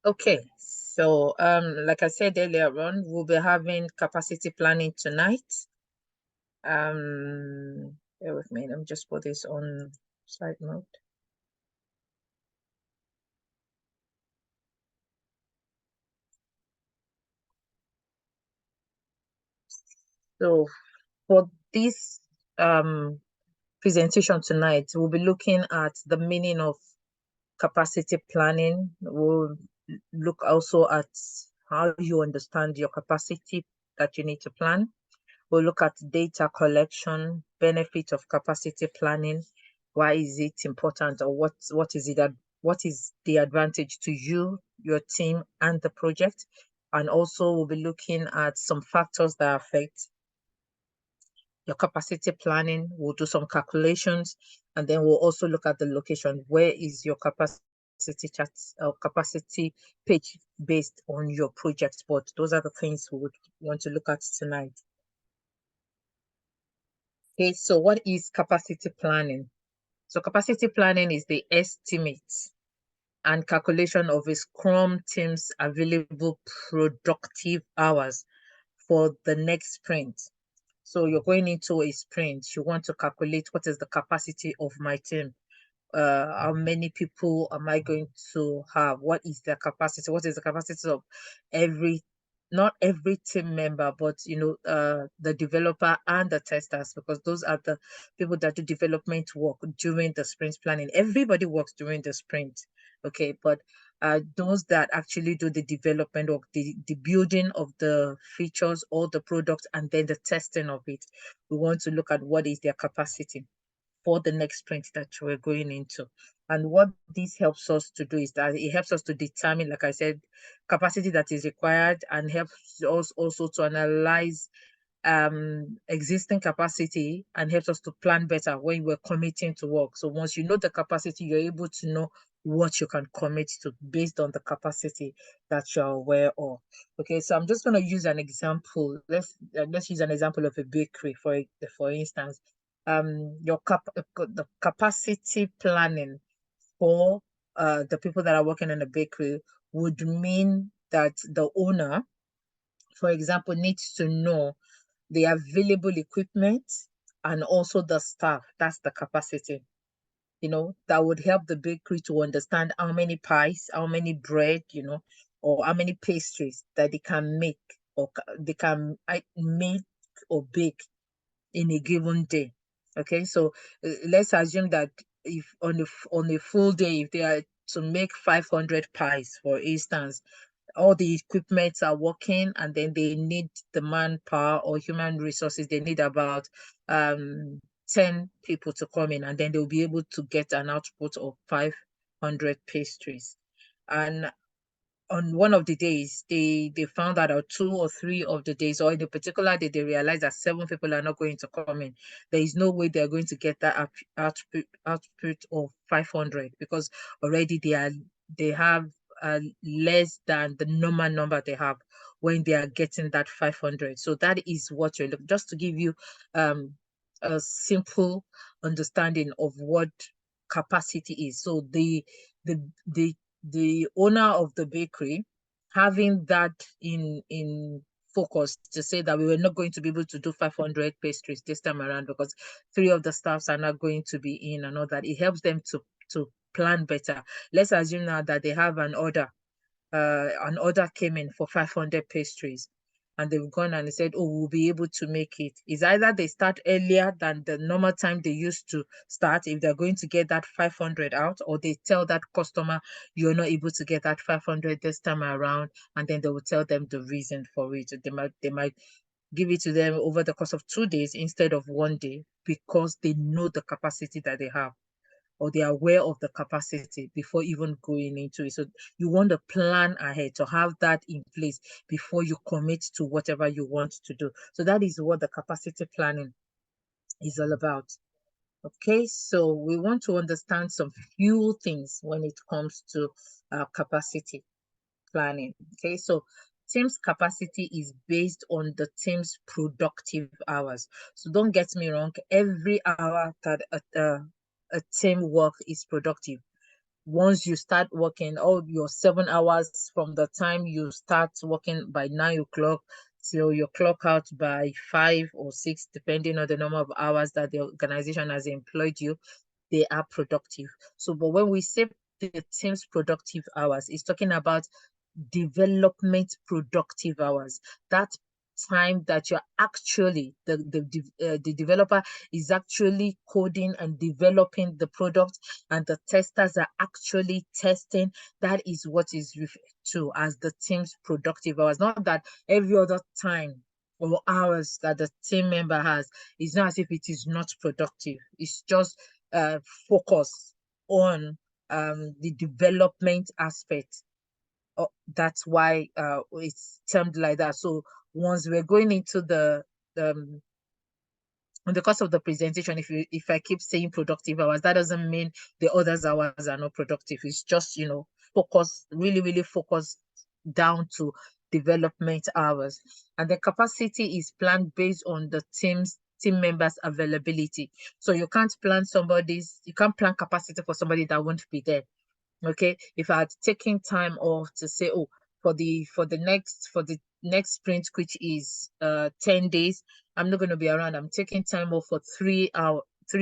Okay, so like I said earlier on, we'll be having capacity planning tonight. Bear with me, let me just put this on side mode. So for this presentation tonight, we'll be looking at the meaning of capacity planning. We'll look also at how you understand your capacity that you need to plan. We'll look at data collection, benefit of capacity planning. Why is it important, or what is it that what is the advantage to you, your team, and the project? And also we'll be looking at some factors that affect your capacity planning. We'll do some calculations, and then we'll also look at the location. Where is your capacity chart or capacity page based on your project? But those are the things we would want to look at tonight. Okay, so what is capacity planning? So capacity planning is the estimate and calculation of a Scrum team's available productive hours for the next sprint. So you're going into a sprint, you want to calculate what is the capacity of my team. How many people am I going to have? What is their capacity? What is the capacity of every, not every team member, but the developer and the testers, because those are the people that do development work during the sprint planning. Everybody works during the sprint, okay, but those that actually do the development of the building of the features or the product and then the testing of it, we want to look at what is their capacity for the next sprint that we're going into. And what this helps us to do is that it helps us to determine, like I said, capacity that is required, and helps us also to analyze existing capacity, and helps us to plan better when we're committing to work. So once you know the capacity, you're able to know what you can commit to based on the capacity that you're aware of. Okay, so I'm just going to use an example. Let's use an example of a bakery, for instance. The capacity planning for the people that are working in a bakery would mean that the owner, for example, needs to know the available equipment and also the staff. That's the capacity. That would help the bakery to understand how many pies, how many bread, or how many pastries that they can make, or they can make or bake in a given day. Okay, so let's assume that if on a full day, if they are to make 500 pies, for instance, all the equipment are working, and then they need the manpower or human resources. They need about 10 people to come in, and then they'll be able to get an output of 500 pastries. And on one of the days, they found out, or 2 or 3 of the days, or in a particular day, they realized that 7 people are not going to come in. There is no way they're going to get that output of 500, because already they have less than the normal number they have when they are getting that 500. So that is what you're looking, just to give you a simple understanding of what capacity is. So the the the owner of the bakery having that in focus, to say that we were not going to be able to do 500 pastries this time around because 3 of the staffs are not going to be in, and all that. It helps them to plan better. Let's assume now that they have an order came in for 500 pastries, and they've gone and they said, oh, we'll be able to make it. It's either they start earlier than the normal time they used to start if they're going to get that 500 out, or they tell that customer, you're not able to get that 500 this time around, and then they will tell them the reason for it. They might give it to them over the course of 2 days instead of 1 day, because they know the capacity that they have, or they are aware of the capacity before even going into it. So you want to plan ahead to have that in place before you commit to whatever you want to do. So that is what the capacity planning is all about. Okay, so we want to understand some few things when it comes to capacity planning. Okay, so team's capacity is based on the team's productive hours. So don't get me wrong, every hour that a teamwork is productive. Once you start working, all your 7 hours from the time you start working by 9 o'clock till you clock out by 5 or 6, depending on the number of hours that the organization has employed you, they are productive. So, but when we say the team's productive hours, it's talking about development productive hours. That time that you're actually the developer is actually coding and developing the product, and the testers are actually testing. That is what is referred to as the team's productive hours. Not that every other time or hours that the team member has is not as if it is not productive. It's just focus on the development aspect. That's why it's termed like that. So once we're going into um, in the course of the presentation, if I keep saying productive hours, that doesn't mean the others hours are not productive. It's just, focus, really focus down to development hours. And the capacity is planned based on the team members' availability. So you can't plan capacity for somebody that won't be there. Okay, if I had taken time off to say, oh, for the next sprint, which is 10 days, I'm not going to be around. I'm taking time off for 3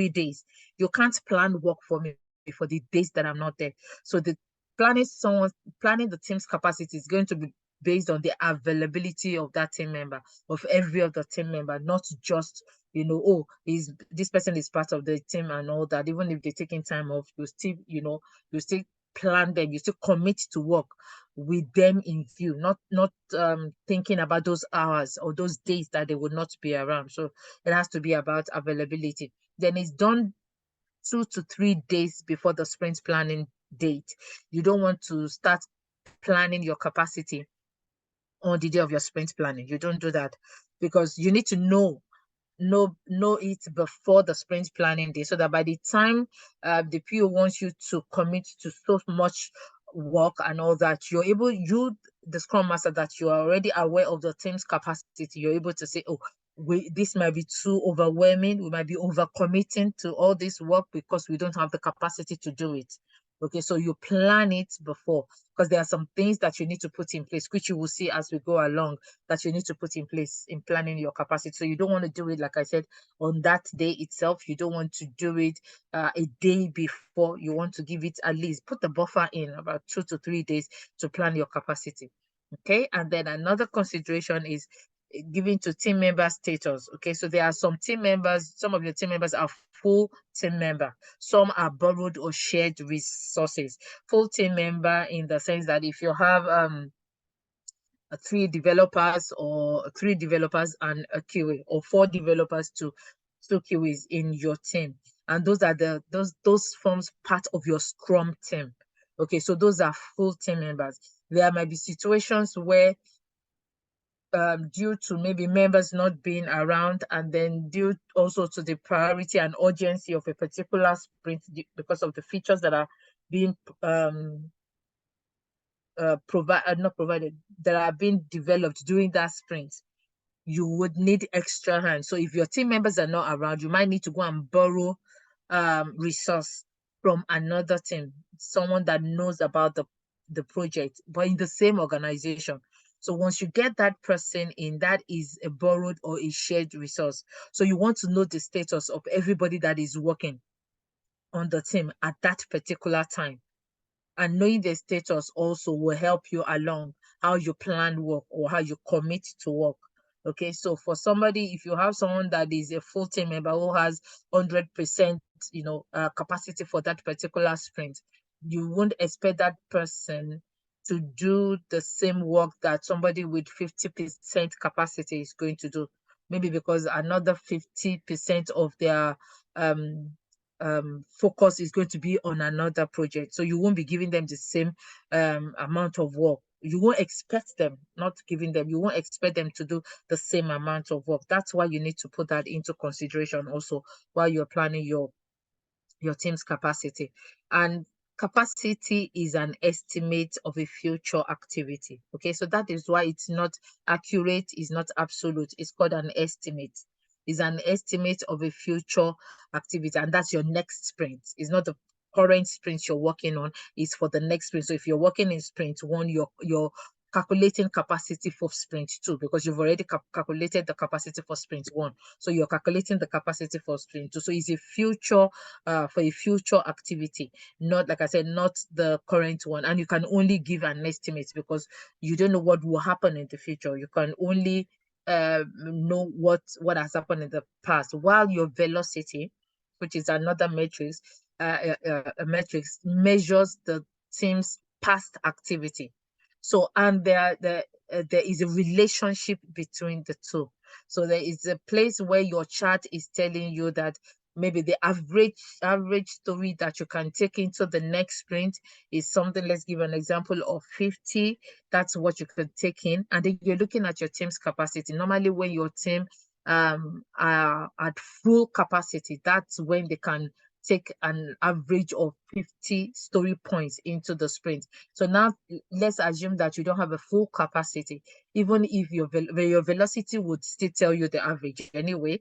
days. You can't plan work for me for the days that I'm not there. So the planning the team's capacity is going to be based on the availability of that team member, of every other team member, not just oh, this person is part of the team and all that. Even if they're taking time off, you still plan them, you still commit to work with them in view, not thinking about those hours or those days that they would not be around. So it has to be about availability. Then it's done 2 to 3 days before the sprint planning date. You don't want to start planning your capacity on the day of your sprint planning. You don't do that, because you need to know it before the sprint planning day, so that by the time the PO wants you to commit to so much work and all that, the scrum master, that you are already aware of the team's capacity, you're able to say, oh, this might be too overwhelming, we might be over committing to all this work because we don't have the capacity to do it. Okay, so you plan it before, because there are some things that you need to put in place, which you will see as we go along, that you need to put in place in planning your capacity. So you don't want to do it, like I said, on that day itself. You don't want to do it a day before. You want to give it at least, put the buffer in about 2 to 3 days to plan your capacity. Okay, and then another consideration is given to team member status. Okay, so there are some of your team members are full team member. Some are borrowed or shared resources. Full team member in the sense that if you have 3 developers and a QA, or 4 developers to 2 QAs in your team, and those forms part of your Scrum team. Okay, so those are full team members. There might be situations where due to maybe members not being around, and then due also to the priority and urgency of a particular sprint, because of the features that are being not provided, that are being developed during that sprint, you would need extra hands. So if your team members are not around, you might need to go and borrow resource from another team, someone that knows about the project, but in the same organization. So once you get that person in, that is a borrowed or a shared resource. So you want to know the status of everybody that is working on the team at that particular time. And knowing the status also will help you along how you plan work or how you commit to work. Okay, so for somebody, if you have someone that is a full-time member who has 100%, capacity for that particular sprint, you won't expect that person to do the same work that somebody with 50% capacity is going to do. Maybe because another 50% of their focus is going to be on another project. So you won't be giving them the same amount of work. You won't expect them, you won't expect them to do the same amount of work. That's why you need to put that into consideration also while you're planning your team's capacity. And capacity is an estimate of a future activity. Okay, so that is why it's not accurate, it's not absolute, it's called an estimate. is an estimate of a future activity, and that's your next sprint. It's not the current sprint you're working on, it's for the next sprint. So if you're working in sprint one, you're calculating capacity for sprint two, because you've already calculated the capacity for sprint one. So you're calculating the capacity for sprint two. So it's a future, for a future activity, not, like I said, not the current one. And you can only give an estimate because you don't know what will happen in the future. You can only know what has happened in the past, while your velocity, which is another matrix, a matrix, measures the team's past activity. So, and there is a relationship between the two. So there is a place where your chart is telling you that maybe the average story that you can take into the next sprint is something. Let's give an example of 50. That's what you could take in, and then you're looking at your team's capacity. Normally, when your team are at full capacity, that's when they can take an average of 50 story points into the sprint. So now let's assume that you don't have a full capacity. Even if your velocity would still tell you the average anyway,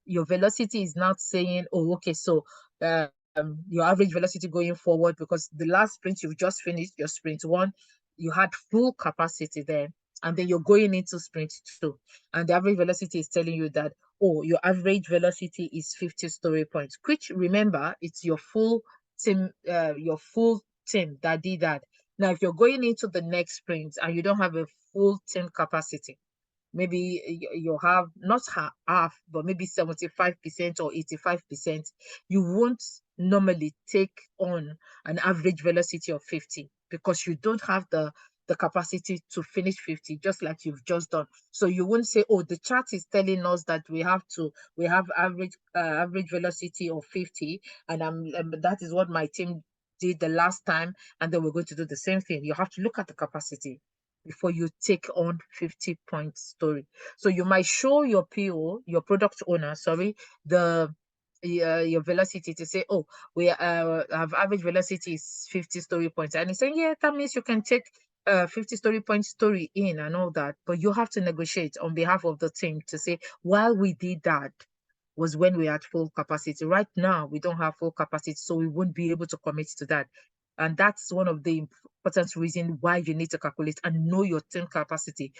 your velocity is not saying, oh, okay, so your average velocity going forward, because the last sprint you've just finished, your sprint one, you had full capacity there, and then you're going into sprint two, and the average velocity is telling you that, oh, your average velocity is 50 story points, which, remember, it's your full team that did that. Now, if you're going into the next sprint and you don't have a full team capacity, maybe you have not half, but maybe 75% or 85%, you won't normally take on an average velocity of 50, because you don't have the capacity to finish 50, just like you've just done. So you won't say, oh, the chart is telling us that we have average velocity of 50, and that is what my team did the last time, and then we're going to do the same thing. You have to look at the capacity before you take on 50-point story. So you might show your PO, your product owner, sorry, the your velocity to say, oh, we have average velocity is 50 story points. And he's saying, yeah, that means you can take 50 story point story in and all that. But you have to negotiate on behalf of the team to say, while we did that was when we had full capacity. Right now, we don't have full capacity, so we won't be able to commit to that. And that's one of the important reasons why you need to calculate and know your team capacity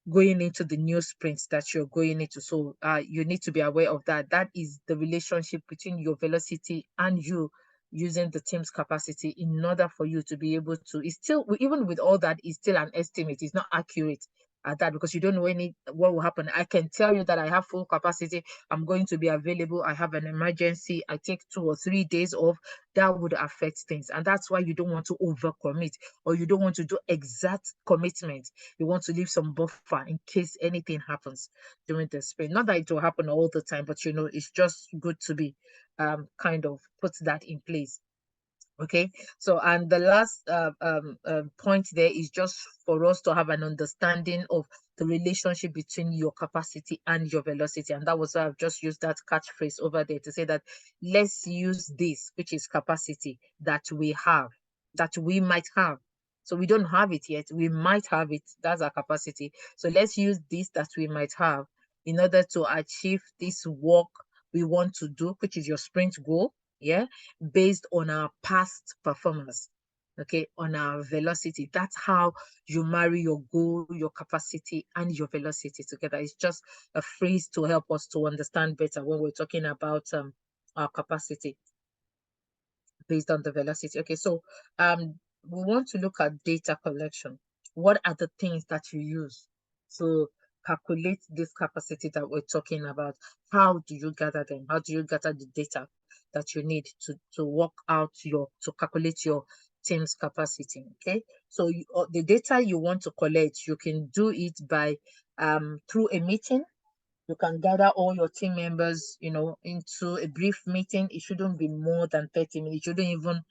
going into the new sprints that you're going into. So you need to be aware of that. That is the relationship between your velocity and you using the team's capacity in order for you to be able to, it's still, even with all that, it's still an estimate. It's not accurate at that, because you don't know what will happen. I can tell you that I have full capacity, I'm going to be available, I have an emergency, I take 2 or 3 days off. That would affect things, and that's why you don't want to overcommit, or you don't want to do exact commitment. You want to leave some buffer in case anything happens during the sprint. Not that it will happen all the time, but it's just good to be kind of put that in place. Okay, so, and the last point there is just for us to have an understanding of the relationship between your capacity and your velocity. And that was why I've just used that catchphrase over there to say that let's use this, which is capacity that we have, that we might have. So we don't have it yet, we might have it. That's our capacity. So let's use this that we might have in order to achieve this work we want to do, which is your sprint goal. Yeah, based on our past performance, okay, on our velocity. That's how you marry your goal, your capacity, and your velocity together. It's just a phrase to help us to understand better when we're talking about our capacity based on the velocity. Okay, so we want to look at data collection. What are the things that you use to calculate this capacity that we're talking about? How do you gather them? How do you gather the data that you need to work out to calculate your team's capacity? Okay, so the data you want to collect, you can do it by through a meeting. You can gather all your team members, into a brief meeting. It shouldn't be more than 30 minutes. You shouldn't even,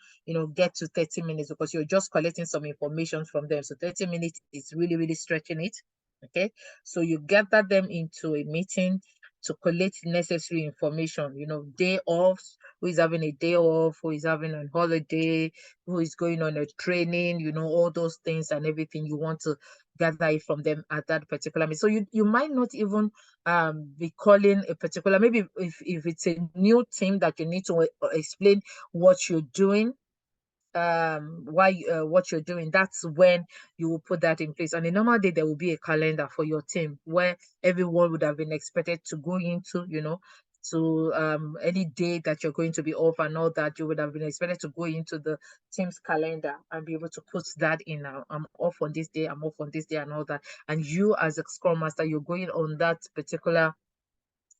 get to 30 minutes, because you're just collecting some information from them. So 30 minutes is really, really stretching it. Okay. So you gather them into a meeting to collect necessary information, day off, who is having a day off, who is having a holiday, who is going on a training, all those things and everything. You want to gather it from them at that particular meeting. So you might not even be calling a particular, maybe if it's a new team that you need to explain what you're doing, why what you're doing, that's when you will put that in place. On a normal day, there will be a calendar for your team where everyone would have been expected to go into, to any day that you're going to be off and all that, you would have been expected to go into the team's calendar and be able to put that in. I'm off on this day, I'm off on this day, and all that. And you, as a Scrum Master, you're going on that particular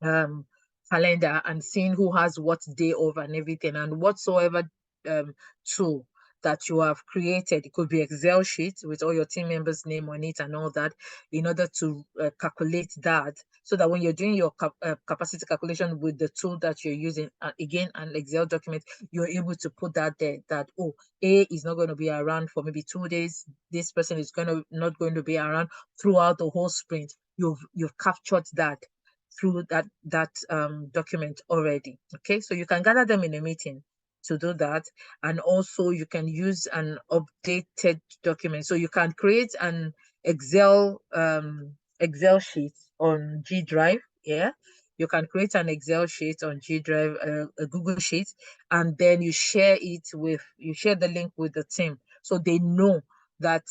um calendar and seeing who has what day off and everything, and whatsoever tool that you have created. It could be Excel sheet with all your team members' name on it and all that, in order to calculate that, so that when you're doing your capacity calculation with the tool that you're using, again, an Excel document, you're able to put that there, that, oh, A is not going to be around for maybe 2 days. This person is not going to be around throughout the whole sprint. You've captured that through that document already. Okay, so you can gather them in a meeting to do that, and also you can use an updated document. So you can create an Excel sheet on G Drive. Yeah, you can create an Excel sheet on G Drive, a Google Sheet, and then you share the link with the team, so they know that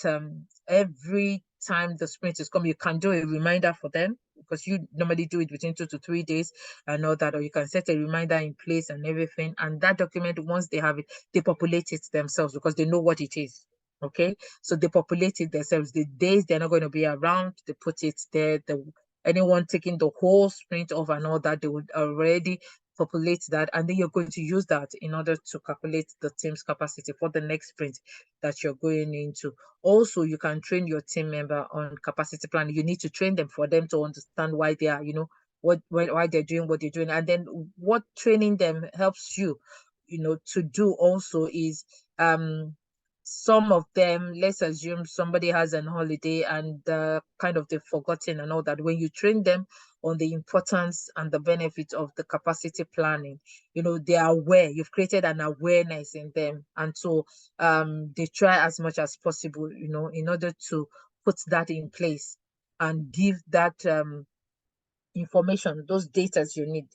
every time the sprint is coming, you can do a reminder for them, because you normally do it within 2 to 3 days and all that, or you can set a reminder in place and everything. And that document, once they have it, they populate it themselves because they know what it is. Okay, so they populate it themselves. The days they're not going to be around, they put it there. Anyone taking the whole sprint off and all that, they would already populate that, and then you're going to use that in order to calculate the team's capacity for the next sprint that you're going into. Also, you can train your team member on capacity planning. You need to train them for them to understand why they are, why they're doing what they're doing. And then what training them helps you, to do also is some of them, let's assume somebody has an holiday and kind of they've forgotten and all that. When you train them on the importance and the benefits of the capacity planning, they are aware. You've created an awareness in them, and so they try as much as possible, in order to put that in place and give that information, those data you need,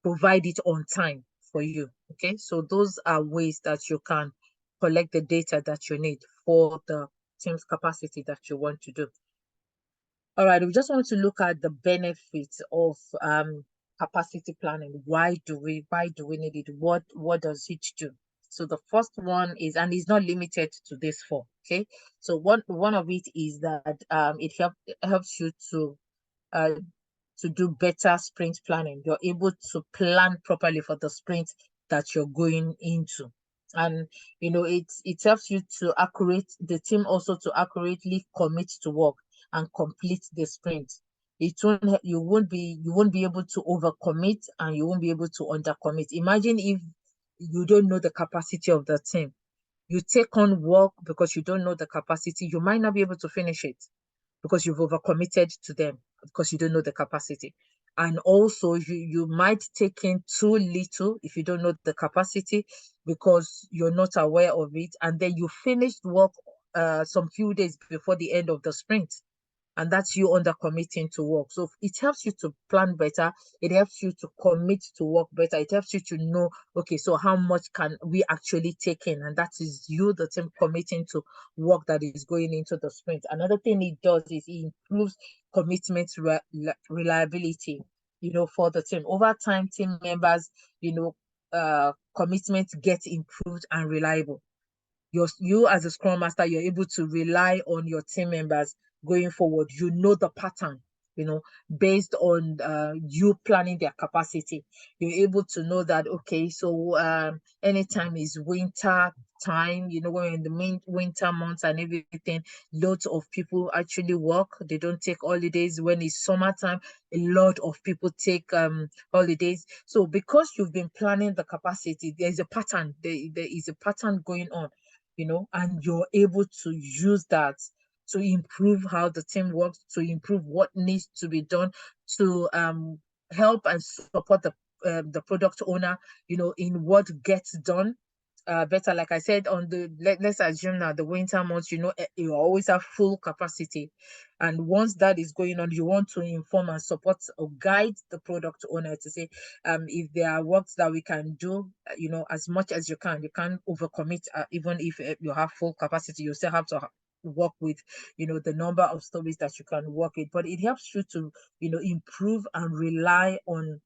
provide it on time for you. Okay, so those are ways that you can collect the data that you need for the team's capacity that you want to do. All right, we just want to look at the benefits of capacity planning. Why do we need it? What does it do? So the first one is, and it's not limited to this four. Okay, so one of it is that it helps you to do better sprint planning. You're able to plan properly for the sprint that you're going into. And it helps you the team also to accurately commit to work and complete the sprint. You won't be able to overcommit, and you won't be able to undercommit. Imagine if you don't know the capacity of the team. You take on work because you don't know the capacity, you might not be able to finish it because you've overcommitted to them, because you don't know the capacity. And also you might take in too little if you don't know the capacity, because you're not aware of it, and then you finished work some few days before the end of the sprint, and that's you under committing to work. So it helps you to plan better. It helps you to commit to work better. It helps you to know, okay, so how much can we actually take in? And that is you, the team, committing to work that is going into the sprint. Another thing it does is it improves commitment reliability, for the team. Over time, team members, commitment gets improved and reliable. You as a Scrum Master, you're able to rely on your team members going forward. You know the pattern, based on you planning their capacity. You're able to know that, okay, so anytime is winter time, when we're in the main winter months and everything, lots of people actually work. They don't take holidays. When it's summertime, a lot of people take holidays. So because you've been planning the capacity, there's a pattern. There is a pattern going on, and you're able to use that to improve how the team works, to improve what needs to be done, to help and support the product owner, in what gets done, better. Like I said, on the let's assume now the winter months, you always have full capacity, and once that is going on, you want to inform and support or guide the product owner to say, if there are works that we can do, as much as you can. You can't overcommit, even if you have full capacity. You still have to work with the number of stories that you can work with, but it helps you to improve and rely on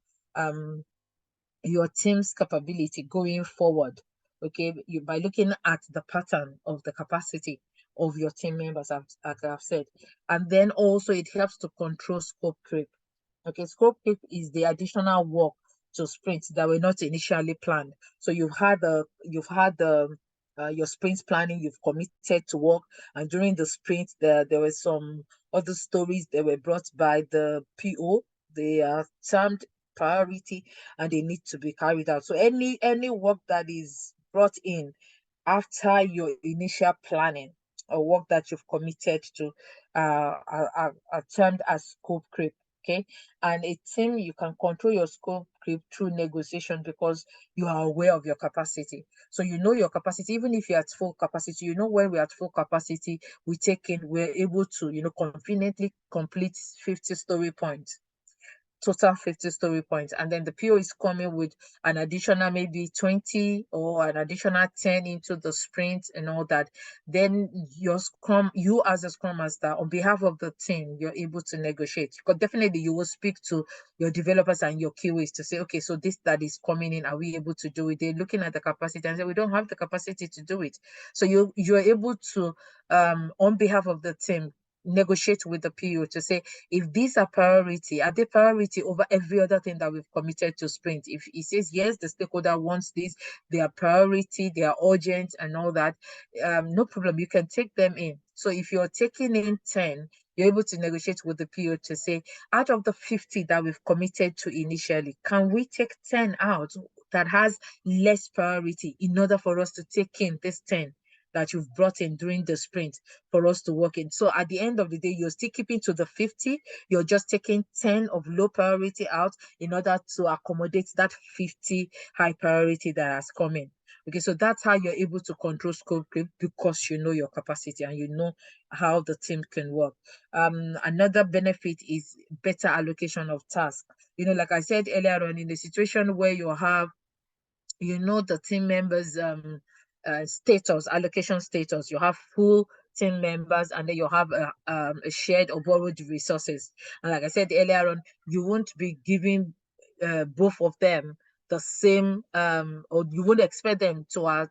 your team's capability going forward. Okay, by looking at the pattern of the capacity of your team members, as I've said. And then also it helps to control scope creep. Okay, scope creep is the additional work to sprints that were not initially planned. So you've had your sprint planning, you've committed to work, and during the sprint there were some other stories that were brought by the PO. They are termed priority, and they need to be carried out. So any work that is brought in after your initial planning or work that you've committed to are termed as scope creep. Okay, and a team, you can control your scope creep through negotiation because you are aware of your capacity. So you know your capacity. Even if you're at full capacity, when we're at full capacity, we're able to conveniently complete 50 story points, total 50 story points, and then the PO is coming with an additional maybe 20 or an additional 10 into the sprint and all that. Then you as a scrum master, on behalf of the team, you're able to negotiate, because definitely you will speak to your developers and your QAs to say, okay, so this that is coming in, are we able to do it? They're looking at the capacity and say, we don't have the capacity to do it. So you're able to, on behalf of the team, negotiate with the PO to say, if these are priority, are they priority over every other thing that we've committed to sprint? If he says yes, the stakeholder wants this, they are priority, they are urgent and all that, no problem, you can take them in. So if you're taking in 10, you're able to negotiate with the PO to say, out of the 50 that we've committed to initially, can we take 10 out that has less priority in order for us to take in this 10 that you've brought in during the sprint for us to work in? So at the end of the day, you're still keeping to the 50, you're just taking 10 of low priority out in order to accommodate that 50 high priority that has come in. Okay, so that's how you're able to control scope creep, because you know your capacity and you know how the team can work. Another benefit is better allocation of tasks. Like I said earlier on, in a situation where you have the team members status, allocation status, you have full team members, and then you have a shared or borrowed resources. And like I said earlier on, you won't be giving both of them the same, or you won't expect them to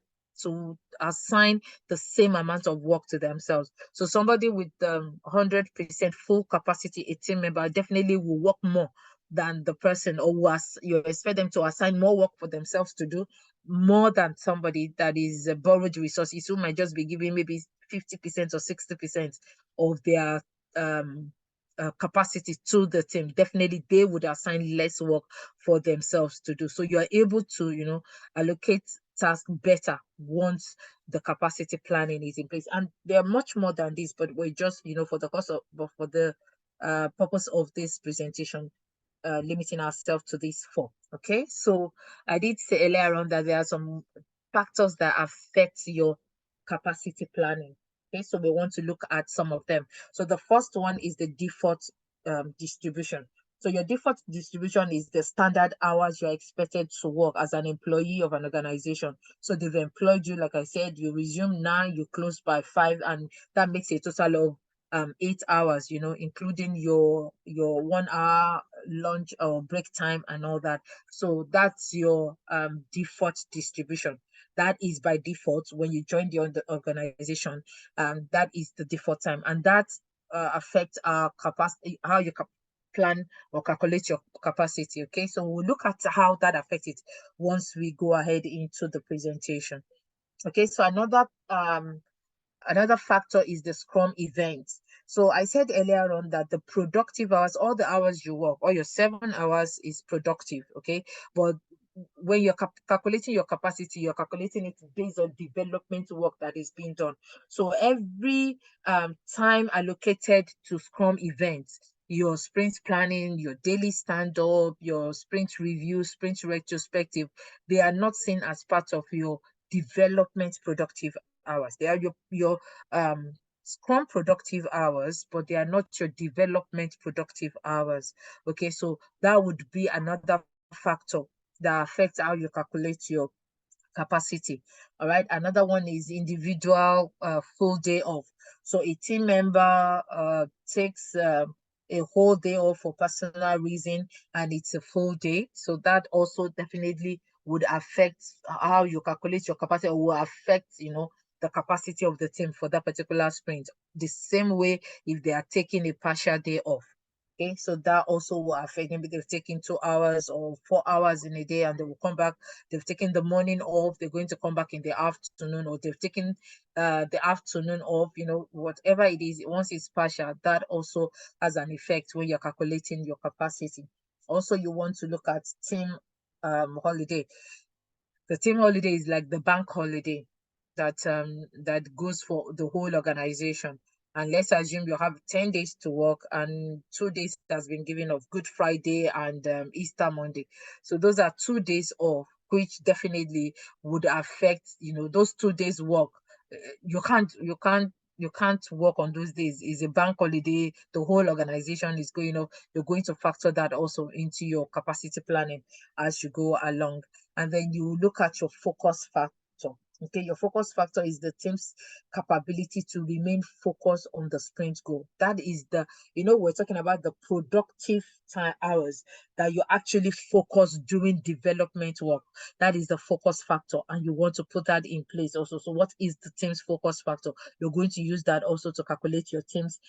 assign the same amount of work to themselves. So somebody with 100% full capacity, a team member, definitely will work more than the person, or you expect them to assign more work for themselves to do more than somebody that is a borrowed resources, who might just be giving maybe 50% or 60% of their capacity to the team. Definitely they would assign less work for themselves to do. So you are able to allocate tasks better once the capacity planning is in place. And there are much more than this, but we're just for the purpose of this presentation, limiting ourselves to these four. Okay, so I did say earlier on that there are some factors that affect your capacity planning. Okay, so we want to look at some of them. So the first one is the default distribution. So your default distribution is the standard hours you're expected to work as an employee of an organization. So they've employed you, like I said, you resume 9, you close by 5, and that makes a total of 8 hours, including your 1 hour lunch or break time and all that. So that's your default distribution. That is by default when you join the organization. That is the default time, and that affects our capacity, how you plan or calculate your capacity. Okay, so we'll look at how that affects it once we go ahead into the presentation. Okay, so another factor is the Scrum event. So I said earlier on that the productive hours, all the hours you work, all your 7 hours is productive, okay? But when you're calculating your capacity, you're calculating it based on development work that is being done. So every time allocated to Scrum events, your sprint planning, your daily stand-up, your sprint review, sprint retrospective, they are not seen as part of your development productive hours. They are your Scrum productive hours, but they are not your development productive hours. Okay, so that would be another factor that affects how you calculate your capacity. All right, another one is individual full day off. So a team member takes a whole day off for personal reason, and it's a full day, so that also definitely would affect how you calculate your capacity, or will affect, the capacity of the team for that particular sprint. The same way if they are taking a partial day off. Okay, so that also will affect. Maybe they've taken 2 hours or 4 hours in a day, and they will come back. They've taken the morning off, they're going to come back in the afternoon, or they've taken the afternoon off, whatever it is. Once it's partial, that also has an effect when you're calculating your capacity. Also, you want to look at team holiday. The team holiday is like the bank holiday that goes for the whole organization. And let's assume you have 10 days to work, and 2 days has been given of Good Friday and Easter Monday. So those are 2 days off, which definitely would affect, those 2 days work. You can't work on those days. It's a bank holiday. The whole organization is going off. You're going to factor that also into your capacity planning as you go along. And then you look at your focus factor. Okay, your focus factor is the team's capability to remain focused on the sprint goal. That is we're talking about the productive time hours that you actually focus during development work. That is the focus factor, and you want to put that in place also. So what is the team's focus factor? You're going to use that also to calculate your team's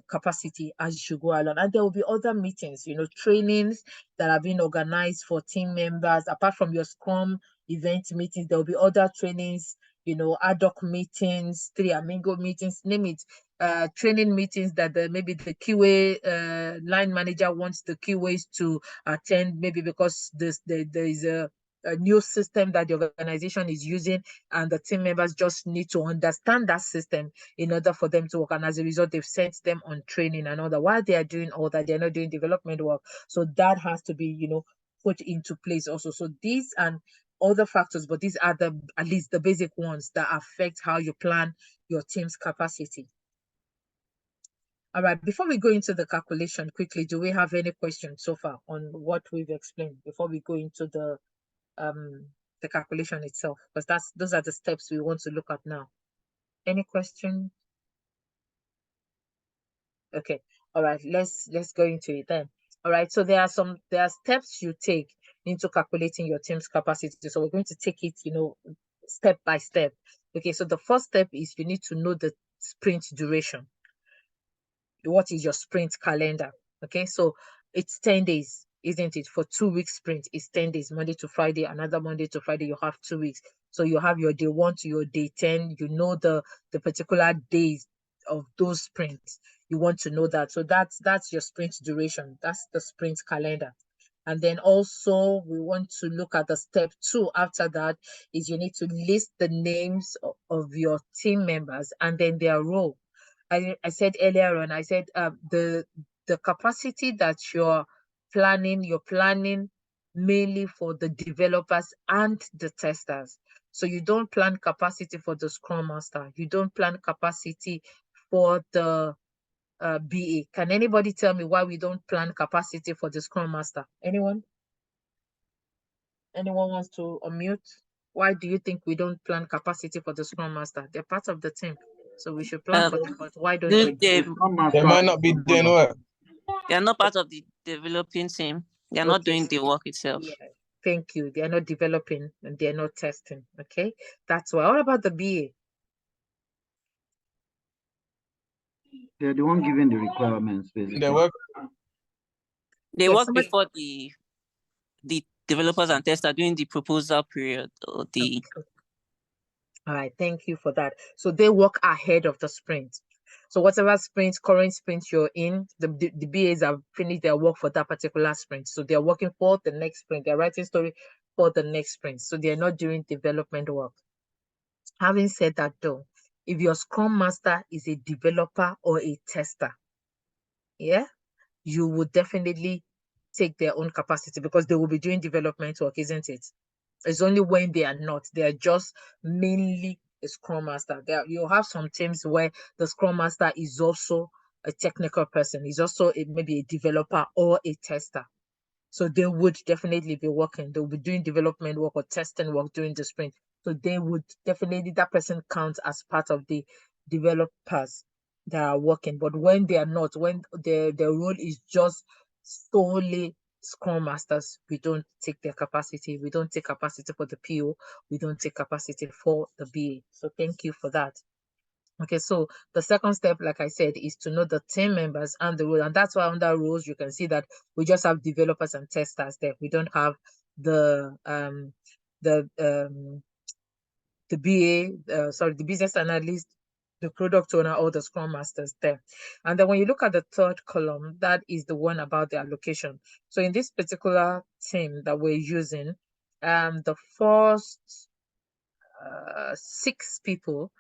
capacity as you go along. And there will be other meetings, trainings that are being organized for team members. Apart from your Scrum event meetings, there will be other trainings, ad hoc meetings, Three Amigo meetings, name it. Training meetings that maybe the QA line manager wants the QAs to attend, maybe because there is a new system that the organization is using, and the team members just need to understand that system in order for them to work. And as a result, they've sent them on training and all that. While they are doing all that, they're not doing development work. So that has to be, put into place also. So these and other factors, but these are at least the basic ones that affect how you plan your team's capacity. All right, before we go into the calculation quickly, do we have any questions so far on what we've explained before we go into the calculation itself? Because those are the steps we want to look at now. Any question? Okay, all right, let's go into it then. All right, so there are steps you take into calculating your team's capacity. So we're going to take it, step by step. Okay, so the first step is you need to know the sprint duration. What is your sprint calendar? Okay, so it's 10 days, isn't it? For 2 week sprint, it's 10 days, Monday to Friday, another Monday to Friday, you have 2 weeks. So you have your day 1 to your day 10, the particular days of those sprints. You want to know that. So that's your sprint duration. That's the sprint calendar. And then also we want to look at the step 2 after that is you need to list the names of your team members and then their role. I said earlier on, I said the capacity that you're planning mainly for the developers and the testers. So you don't plan capacity for the Scrum Master. You don't plan capacity for the BA. Can anybody tell me why we don't plan capacity for the Scrum Master? Anyone? Anyone wants to unmute? Why do you think we don't plan capacity for the Scrum Master? They're part of the team. So we should plan for them, but why don't we? They might not be doing work. They are not part of the developing team. They are not doing the work itself. Yeah. Thank you. They are not developing and they are not testing. Okay, that's why. What about the BA? They're the one giving the requirements, basically. They work before the developers and testers during the proposal period or the. Okay. All right, thank you for that. So they work ahead of the sprint. So whatever current sprint you're in, the BAs have finished their work for that particular sprint. So they're working for the next sprint. They're writing story for the next sprint. So they're not doing development work. Having said that though, if your Scrum Master is a developer or a tester, yeah, you would definitely take their own capacity because they will be doing development work, isn't it? It's only when they are not. They are just mainly a Scrum Master. You have some teams where the Scrum Master is also a technical person. He's also maybe a developer or a tester. So they would definitely be working. They'll be doing development work or testing work during the sprint. So they would definitely, that person counts as part of the developers that are working. But when they are not, when their role is just solely Scrum Masters, we don't take their capacity. We don't take capacity for the PO. We don't take capacity for the BA. So thank you for that. Okay, so the second step, like I said, is to know the team members and the role. And that's why under roles, you can see that we just have developers and testers there. We don't have the BA, the business analyst, the product owner, or the Scrum Masters there. And then when you look at the third column, that is the one about the allocation. So in this particular team that we're using, the first 6 people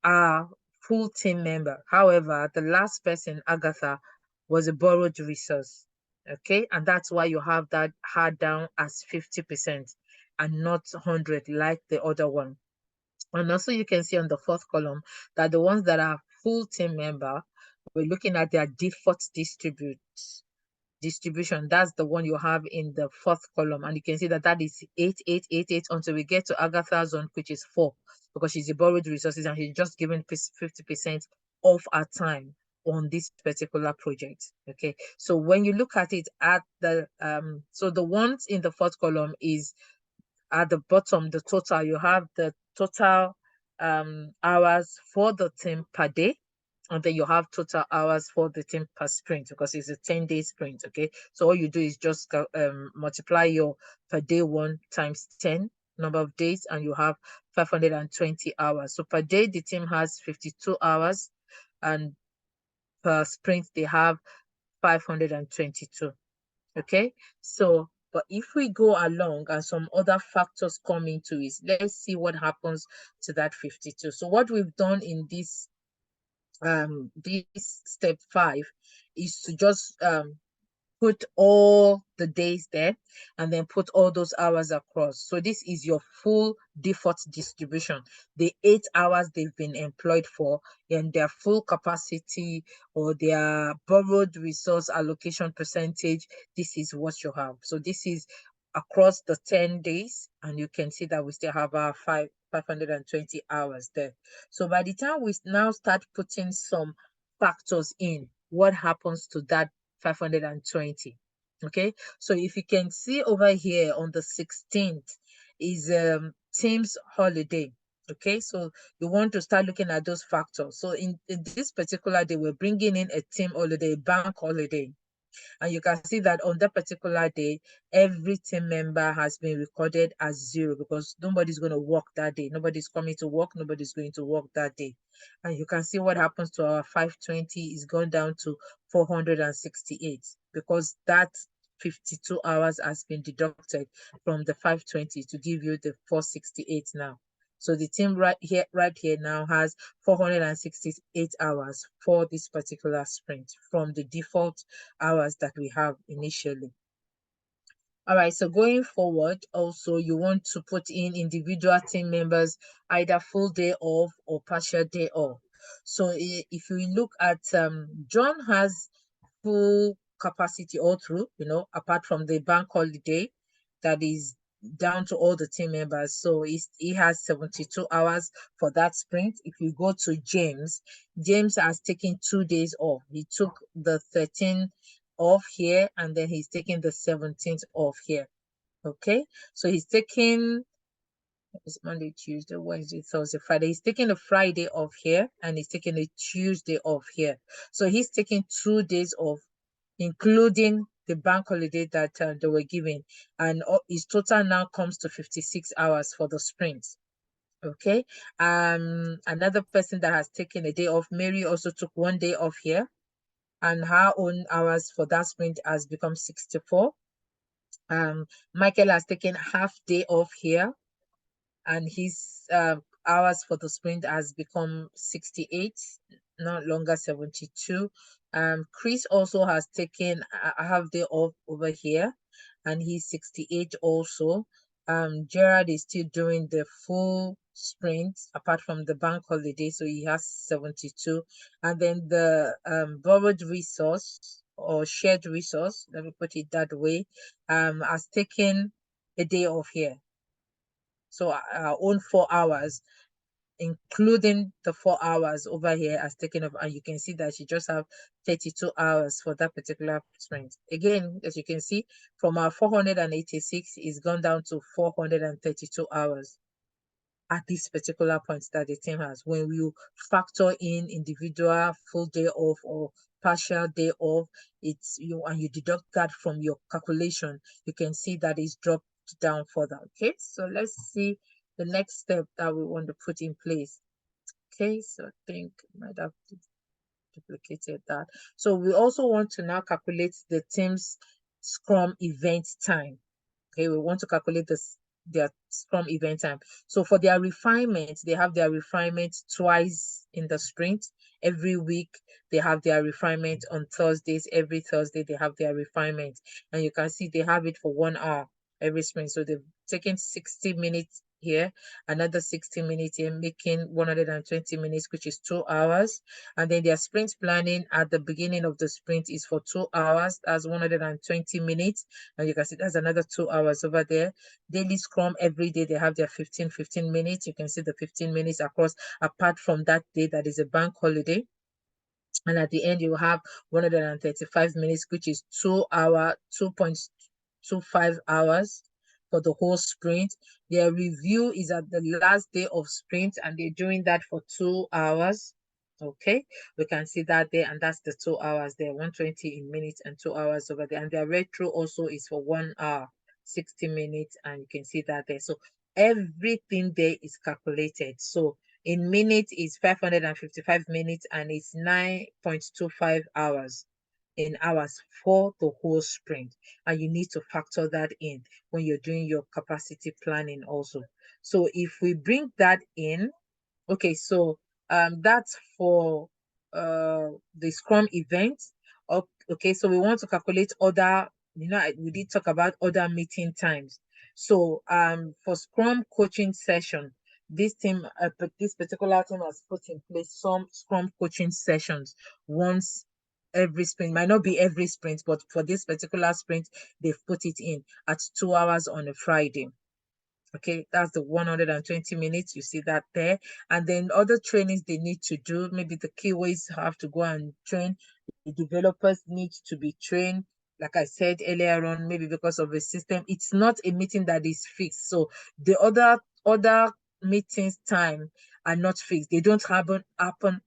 are full team member. However, the last person, Agatha, was a borrowed resource. Okay, and that's why you have that hard down as 50% and not 100 like the other one. And also you can see on the fourth column that the ones that are full team member, we're looking at their default distribution. That's the one you have in the fourth column, and you can see that that is 8, 8, 8, 8 until we get to Agatha's one, which is 4, because she's a borrowed resources and she's just given 50% of her time on this particular project. Okay, so when you look at it at the so the ones in the fourth column is at the bottom, the total. You have the total hours for the team per day, and then you have total hours for the team per sprint, because it's a 10-day sprint. Okay, so all you do is just multiply your per day one times 10 number of days, and you have 520 hours. So per day the team has 52 hours, and per sprint they have 522. Okay, so but if we go along and some other factors come into it, let's see what happens to that 52. So what we've done in this step 5 is to just put all the days there and then put all those hours across. So this is your full default distribution, the 8 hours they've been employed for, and their full capacity or their borrowed resource allocation percentage. This is what you have. So this is across the 10 days, and you can see that we still have our 520 hours there. So by the time we now start putting some factors in, what happens to that 520? Okay, so if you can see over here on the 16th is team's holiday. Okay, so you want to start looking at those factors. So in this particular day, we're bringing in a team holiday, bank holiday. And you can see that on that particular day, every team member has been recorded as 0, because nobody's going to work that day. Nobody's coming to work. Nobody's going to work that day. And you can see what happens to our 520 is gone down to 468, because that 52 hours has been deducted from the 520 to give you the 468 now. So the team right here now has 468 hours for this particular sprint from the default hours that we have initially. All right, so going forward, also you want to put in individual team members, either full day off or partial day off. So if we look at John has full capacity all through, apart from the bank holiday that is down to all the team members. So he has 72 hours for that sprint. If you go to James has taken 2 days off. He took the 13th off here, and then he's taking the 17th off here. Okay, so he's taking, it's Monday, Tuesday, Wednesday, Thursday, Friday. He's taking a Friday off here, and he's taking a Tuesday off here. So he's taking 2 days off, including the bank holiday that they were giving, and his total now comes to 56 hours for the sprint. Okay, another person that has taken a day off, Mary, also took 1 day off here, and her own hours for that sprint has become 64. Michael has taken half day off here, and his hours for the sprint has become 68, no longer 72. Chris also has taken a half day off over here, and he's 68 also. Gerard is still doing the full sprint apart from the bank holiday, so he has 72. And then the borrowed resource or shared resource, let me put it that way, has taken a day off here. So our own 4 hours, including the 4 hours over here, has taken up, and you can see that she just have 32 hours for that particular sprint. Again, as you can see, from our 486 is gone down to 432 hours at this particular point that the team has. When you factor in individual full day off or partial day off, it's you, and you deduct that from your calculation, you can see that it's dropped down further. Okay, so let's see the next step that we want to put in place. Okay, so I think I might have duplicated that. So we also want to now calculate the team's Scrum event time. Okay, we want to calculate their Scrum event time. So for their refinement, they have their refinement twice in the sprint. Every week they have their refinement on Thursdays. Every Thursday they have their refinement, and you can see they have it for 1 hour every sprint. So they've taken 60 minutes here, another 60 minutes here, making 120 minutes, which is 2 hours. And then their sprint planning at the beginning of the sprint is for 2 hours. That's 120 minutes. And you can see that's another 2 hours over there. Daily Scrum every day, they have their 15 minutes. You can see the 15 minutes across, apart from that day that is a bank holiday. And at the end, you have 135 minutes, which is 2.25 hours for the whole sprint. Their review is at the last day of sprint, and they're doing that for 2 hours. Okay, we can see that there, and that's the 2 hours there, 120 in minutes and 2 hours over there. And their retro also is for 1 hour, 60 minutes, and you can see that there. So everything there is calculated. So in minutes is 555 minutes, and it's 9.25 hours in hours for the whole sprint. And you need to factor that in when you're doing your capacity planning also. So if we bring that in, okay, so that's for the Scrum event. Okay, so we want to calculate other, we did talk about other meeting times. So for Scrum coaching session, this team, this particular team has put in place some Scrum coaching sessions once every sprint. Might not be every sprint, but for this particular sprint, they've put it in at 2 hours on a Friday. Okay, that's the 120 minutes. You see that there. And then other trainings they need to do. Maybe the keyways have to go and train. The developers need to be trained. Like I said earlier on, maybe because of the system, it's not a meeting that is fixed. So the other meetings time are not fixed. They don't happen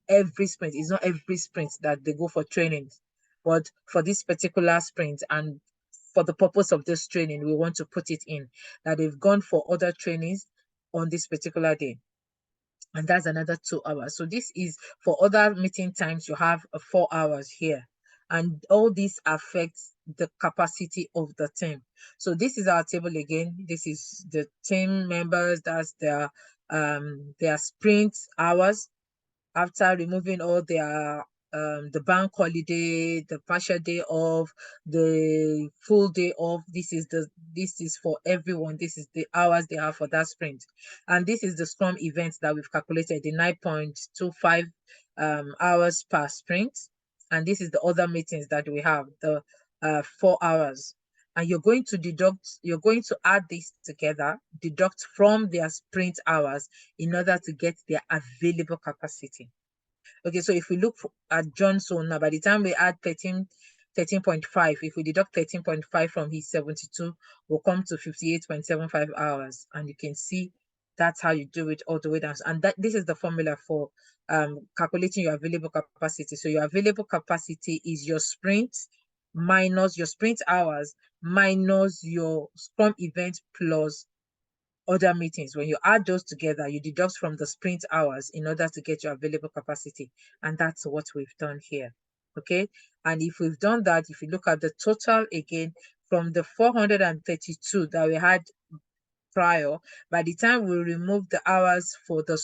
every sprint. It's not every sprint that they go for trainings. But for this particular sprint, and for the purpose of this training, we want to put it in that they've gone for other trainings on this particular day. And that's another 2 hours. So this is for other meeting times, you have 4 hours here. And all this affects the capacity of the team. So this is our table again. This is the team members, that's their sprint hours. After removing all their the bank holiday, the partial day off, the full day off, this is for everyone. This is the hours they have for that sprint. And this is the Scrum event that we've calculated, the 9.25 hours per sprint. And this is the other meetings that we have, the 4 hours. And you're going to add this together, deduct from their sprint hours in order to get their available capacity. Okay, so if we look at Johnson now, by the time we add 13.5, if we deduct 13.5 from his 72, we'll come to 58.75 hours. And you can see that's how you do it all the way down. And this is the formula for calculating your available capacity. So your available capacity is your sprint minus your sprint hours minus your Scrum event plus other meetings. When you add those together, you deduct from the sprint hours in order to get your available capacity. And that's what we've done here. Okay. And if we've done that, if you look at the total again, from the 432 that we had prior, by the time we remove the hours for the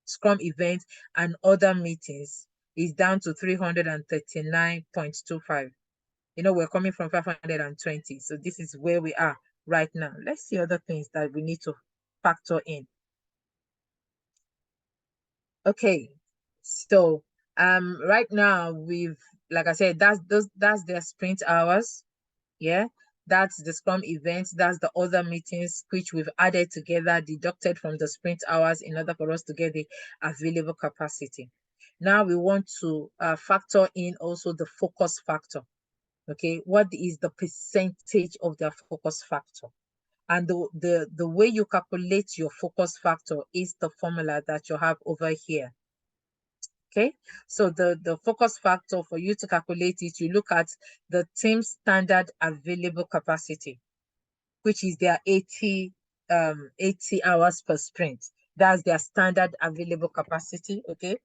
Scrum event and other meetings, is down to 339.25. We're coming from 520. So this is where we are right now. Let's see other things that we need to factor in. Okay, so right now we've, like I said, that's their sprint hours. Yeah, that's the Scrum events, that's the other meetings which we've added together, deducted from the sprint hours in order for us to get the available capacity. Now we want to factor in also the focus factor. Okay, what is the percentage of the focus factor? And the way you calculate your focus factor is the formula that you have over here. Okay, so the focus factor, for you to calculate it, you look at the team standard available capacity, which is their 80 hours per sprint. That's their standard available capacity. Okay,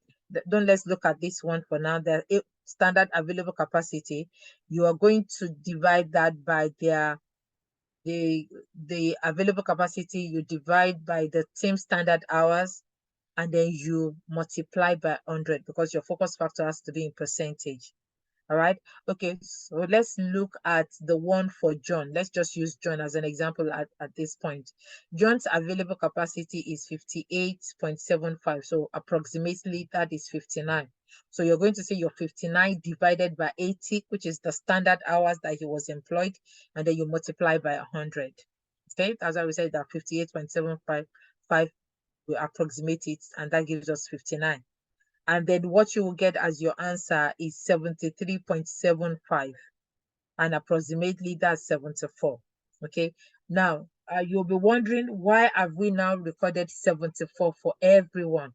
don't let's look at this one for now. The standard available capacity, you are going to divide that by the available capacity, you divide by the team standard hours, and then you multiply by 100 because your focus factor has to be in percentage. All right. Okay. So let's look at the one for John. Let's just use John as an example at this point. John's available capacity is 58.75. So approximately that is 59. So you're going to say your 59 divided by 80, which is the standard hours that he was employed, and then you multiply by 100. Okay. That's why we said that 58.75 we approximate it, and that gives us 59. And then what you will get as your answer is 73.75, and approximately that's 74. Okay, now you'll be wondering, why have we now recorded 74 for everyone?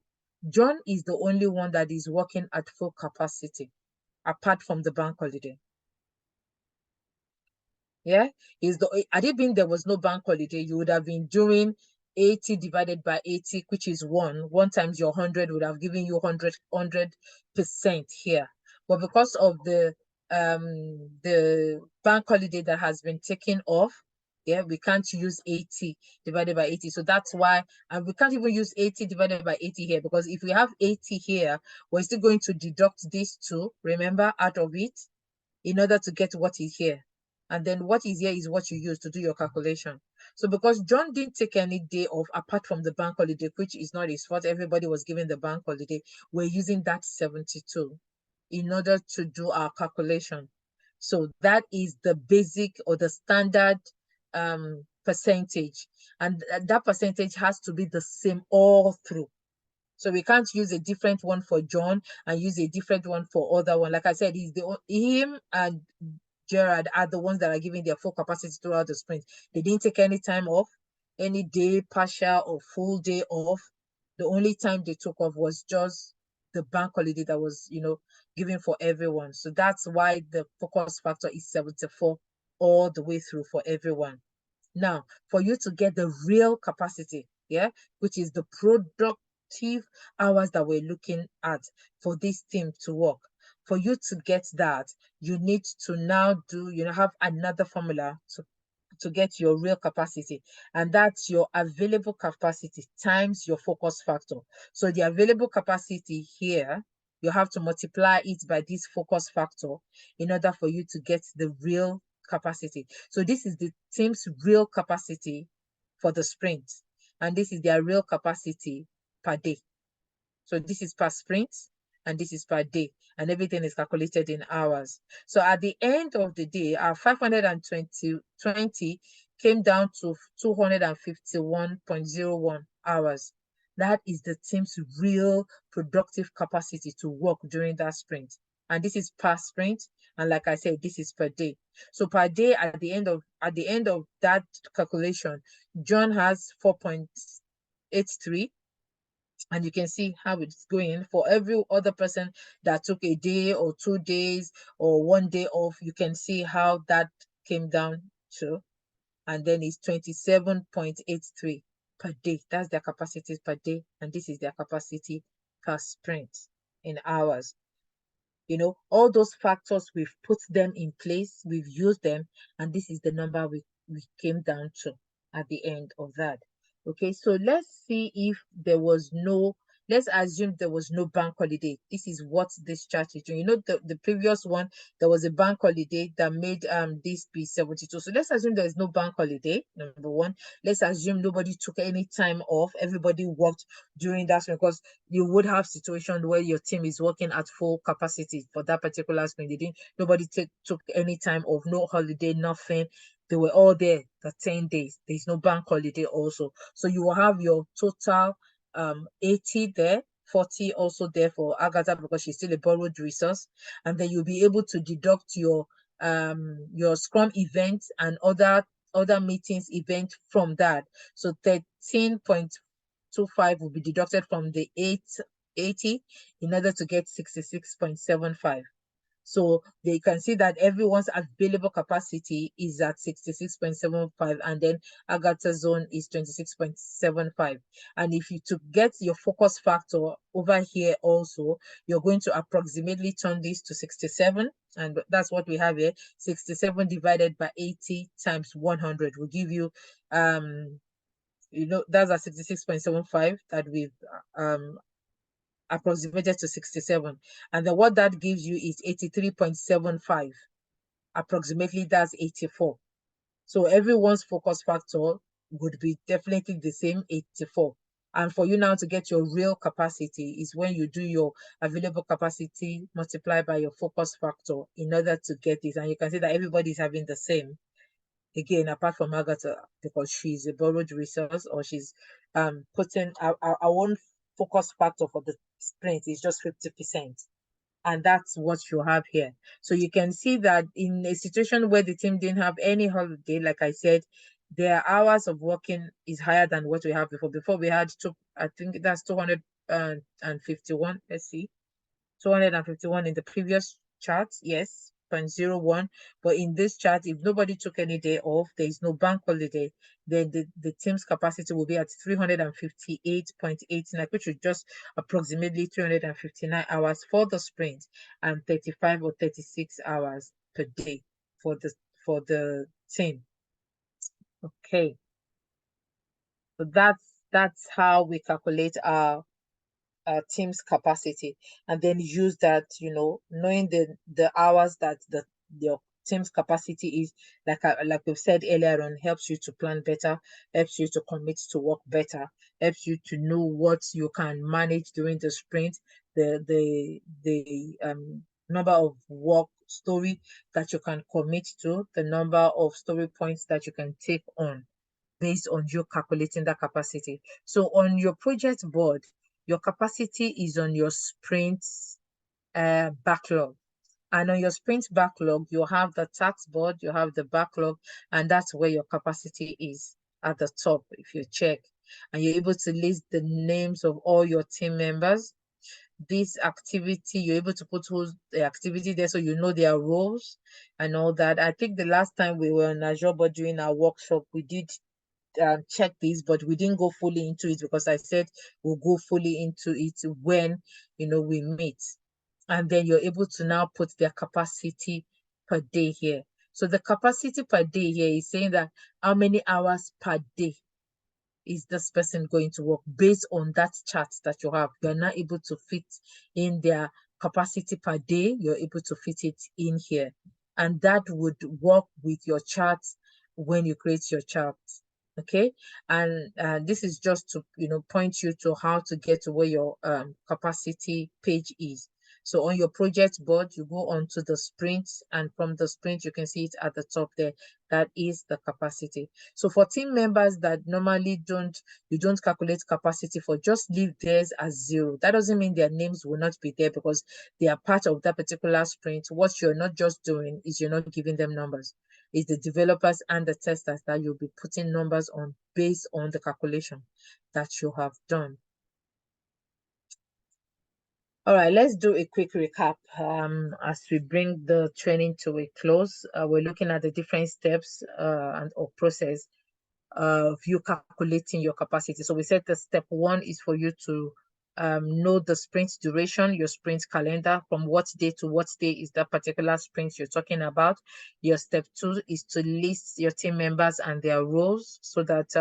John is the only one that is working at full capacity apart from the bank holiday. Yeah, had it been there was no bank holiday, you would have been doing 80 divided by 80, which is 1 times your 100 would have given you 100% here. But because of the bank holiday that has been taken off, yeah, we can't use 80 divided by 80. So that's why, and we can't even use 80 divided by 80 here, because if we have 80 here, we're still going to deduct these two, remember, out of it, in order to get what is here. And then what is here is what you use to do your calculation. So because John didn't take any day off apart from the bank holiday, which is not his fault, everybody was given the bank holiday, we're using that 72 in order to do our calculation. So that is the basic or the standard percentage. And that percentage has to be the same all through. So we can't use a different one for John and use a different one for other one. Like I said, him and Gerard are the ones that are giving their full capacity throughout the sprint. They didn't take any time off, any day, partial or full day off. The only time they took off was just the bank holiday that was, given for everyone. So that's why the focus factor is 74 all the way through for everyone. Now, for you to get the real capacity, yeah, which is the productive hours that we're looking at for this team to work, for you to get that, you need to now have another formula to get your real capacity, and that's your available capacity times your focus factor. So the available capacity here, you have to multiply it by this focus factor in order for you to get the real capacity. So this is the team's real capacity for the sprint, and this is their real capacity per day. So this is per sprint, and this is per day, and everything is calculated in hours. So at the end of the day, our 520 came down to 251.01 hours. That is the team's real productive capacity to work during that sprint. And this is per sprint, and like I said, this is per day. So per day, at the end of that calculation, John has 4.83. And you can see how it's going. For every other person that took a day or 2 days or 1 day off, you can see how that came down to. And then it's 27.83 per day. That's their capacity per day. And this is their capacity per sprint in hours. All those factors, we've put them in place, we've used them, and this is the number we came down to at the end of that. Okay, so let's see if there was no let's assume there was no bank holiday. This is what this chart is doing. You know, the previous one, there was a bank holiday that made this be 72. So let's assume there is no bank holiday, number one. Let's assume nobody took any time off. Everybody worked during that sprint, because you would have situation where your team is working at full capacity for that particular sprint. Nobody took any time off, no holiday, nothing. They were all there the 10 days. There's no bank holiday also. So you will have your total 80 there, 40 also there for Agatha because she's still a borrowed resource. And then you'll be able to deduct your Scrum event and other meetings event from that. So 13.25 will be deducted from the 80 in order to get 66.75. So they can see that everyone's available capacity is at 66.75, and then Agatha zone is 26.75. And if you to get your focus factor over here also, you're going to approximately turn this to 67, and that's what we have here. 67 divided by 80 times 100 will give you that's a 66.75 that we've approximated to 67, and then what that gives you is 83.75. Approximately that's 84. So everyone's focus factor would be definitely the same, 84. And for you now to get your real capacity is when you do your available capacity multiplied by your focus factor in order to get this. And you can see that everybody's having the same, again, apart from Agatha, because she's a borrowed resource, or she's putting our own focus factor for the sprint is just 50%. And that's what you have here. So you can see that in a situation where the team didn't have any holiday, like I said, their hours of working is higher than what we have before. Before we had I think that's 251. Let's see, 251 in the previous chart. Yes, 0.01. But in this chart, if nobody took any day off, there is no bank holiday, then the team's capacity will be at 358.89, which is just approximately 359 hours for the sprint and 35 or 36 hours per day for the team. Okay. So that's how we calculate our team's capacity, and then use that, knowing the hours that your team's capacity is, like we've said earlier on, helps you to plan better, helps you to commit to work better, helps you to know what you can manage during the sprint, the number of work story that you can commit to, the number of story points that you can take on based on you calculating that capacity. So on your project board, your capacity is on your sprint backlog. And on your sprint backlog, you have the task board, you have the backlog, and that's where your capacity is at the top, if you check. And you're able to list the names of all your team members. This activity, you're able to put the activity there so you know their roles and all that. I think the last time we were on Azure board doing our workshop, we did check this, but we didn't go fully into it because I said we'll go fully into it when we meet. And then you're able to now put their capacity per day here. So the capacity per day here is saying that how many hours per day is this person going to work based on that chart that you have. You're not able to fit in their capacity per day. You're able to fit it in here, and that would work with your chart when you create your chart. Okay, and this is just to point you to how to get to where your capacity page is. So on your project board, you go on to the sprint, and from the sprint you can see it at the top there. That is the capacity. So for team members that normally you don't calculate capacity for, just leave theirs as 0. That doesn't mean their names will not be there because they are part of that particular sprint. What you're not just doing is you're not giving them numbers. It's the developers and the testers that you'll be putting numbers on based on the calculation that you have done. All right, let's do a quick recap as we bring the training to a close. We're looking at the different steps or process of you calculating your capacity. So we said the step 1 is for you to know the sprint duration, your sprint calendar, from what day to what day is that particular sprint you're talking about. Your step 2 is to list your team members and their roles so that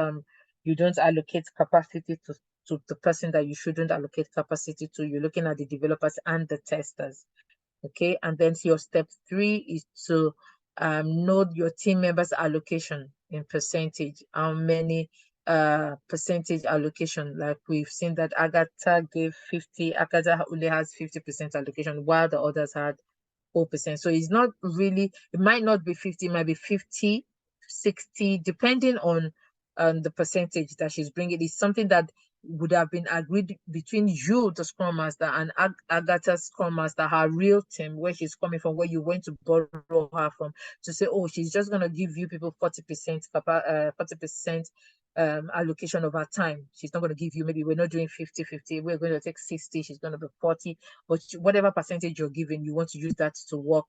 you don't allocate capacity to the person that you shouldn't allocate capacity to. You're looking at the developers and the testers. Okay, and then your step 3 is to know your team members allocation in percentage. How many percentage allocation? Like we've seen that Agatha gave 50. Agatha only has 50% allocation, while the others had 4%. So it's not really, it might not be 50, it might be 50, 60, depending on the percentage that she's bringing. It's something that would have been agreed between you, the Scrum Master, and Agatha's Scrum Master, her real team, where she's coming from, where you went to borrow her from, to say, oh, she's just going to give you people 40%, 40% allocation of her time. She's not going to give you, maybe we're not doing 50-50, we're going to take 60, she's going to be 40, but whatever percentage you're giving, you want to use that to work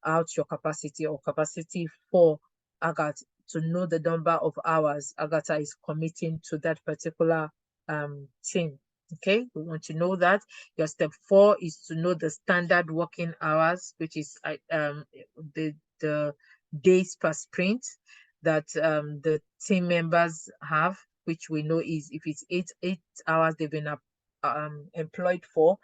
out your capacity, or capacity for Agatha, to know the number of hours Agatha is committing to that particular team. Okay, we want to know that. Your step 4 is to know the standard working hours, which is the days per sprint that the team members have, which we know is, if it's 8 hours they've been employed for,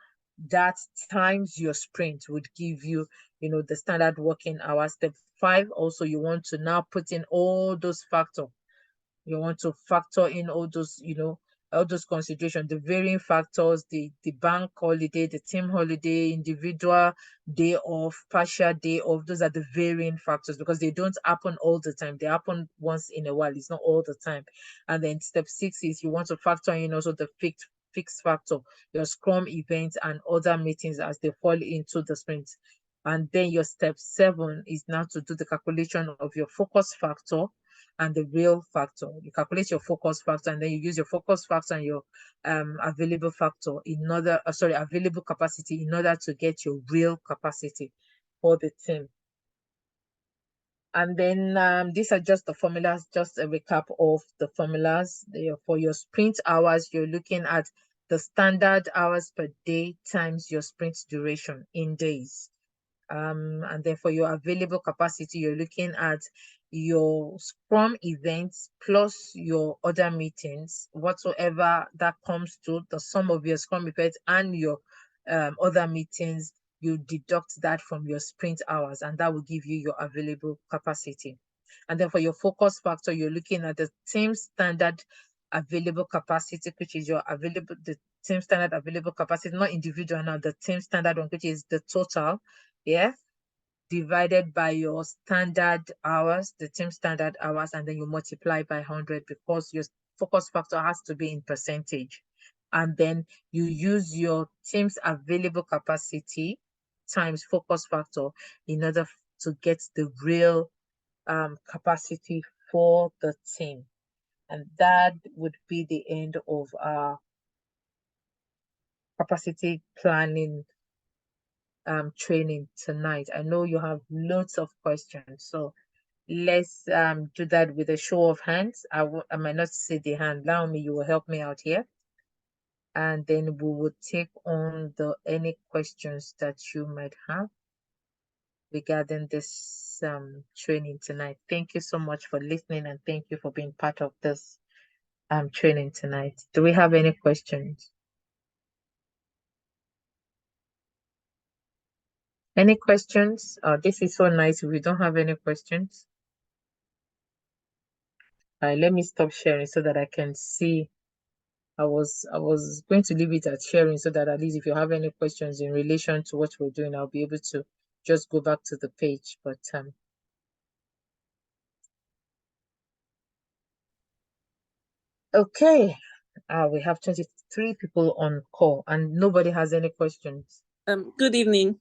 that times your sprint would give you, the standard working hours. Step 5, also, you want to now put in all those factors. You want to factor in all those, all those considerations, the varying factors, the bank holiday, the team holiday, individual day off, partial day off. Those are the varying factors, because they don't happen all the time. They happen once in a while. It's not all the time. And then step 6 is you want to factor in also the fixed factor, your Scrum events and other meetings as they fall into the sprint. And then your step 7 is now to do the calculation of your focus factor and the real factor. You calculate your focus factor, and then you use your focus factor and your available factor in order, available capacity, in order to get your real capacity for the team. And then these are just the formulas, just a recap of the formulas. For your sprint hours, you're looking at the standard hours per day times your sprint duration in days. And then for your available capacity, you're looking at your Scrum events plus your other meetings, whatsoever that comes to the sum of your Scrum events and your other meetings. You deduct that from your sprint hours, and that will give you your available capacity. And then for your focus factor, you're looking at the team standard available capacity, which is the team standard available capacity, not individual now, the team standard one, which is the total, divided by your standard hours, the team standard hours, and then you multiply by 100, because your focus factor has to be in percentage. And then you use your team's available capacity times focus factor in order to get the real capacity for the team. And that would be the end of our capacity planning training tonight. I know you have lots of questions, so let's do that with a show of hands. I might not see the hand. Naomi, you will help me out here, and then we will take on any questions that you might have regarding this training tonight. Thank you so much for listening, and thank you for being part of this training tonight. Do we have any questions? Any questions? This is so nice. We don't have any questions. Let me stop sharing so that I can see. I was going to leave it at sharing so that at least if you have any questions in relation to what we're doing, I'll be able to just go back to the page. But okay, we have 23 people on call and nobody has any questions. Good evening.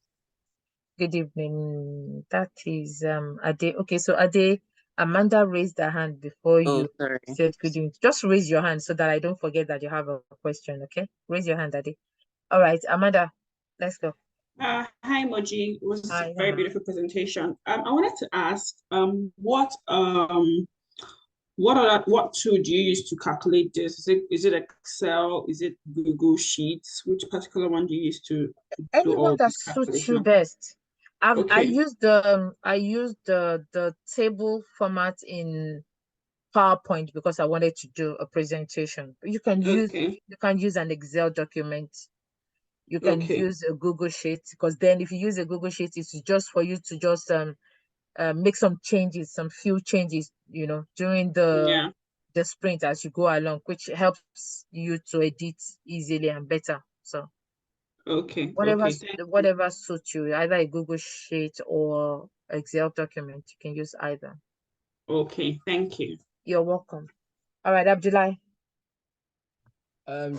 Good evening. That is Ade. Okay, so Ade, Amanda raised her hand before you said good evening. Just raise your hand so that I don't forget that you have a question, okay? Raise your hand, Ade. All right, Amanda, let's go. Hi, Moji. It was a very beautiful presentation. I wanted to ask, what tool do you use to calculate this? Is it Excel? Is it Google Sheets? Which particular one do you use to anyone that suits you best? I used the table format in PowerPoint because I wanted to do a presentation. You can Okay. use an Excel document. You can Okay. use a Google Sheet, because then if you use a Google Sheet, it's just for you to just make some changes, some few changes, during Yeah. the sprint as you go along, which helps you to edit easily and better. So Okay. whatever Okay. Thank you. whatever suits you, either a Google Sheet or Excel document, you can use either. Okay. Thank you. You're welcome. All right, Abdullah.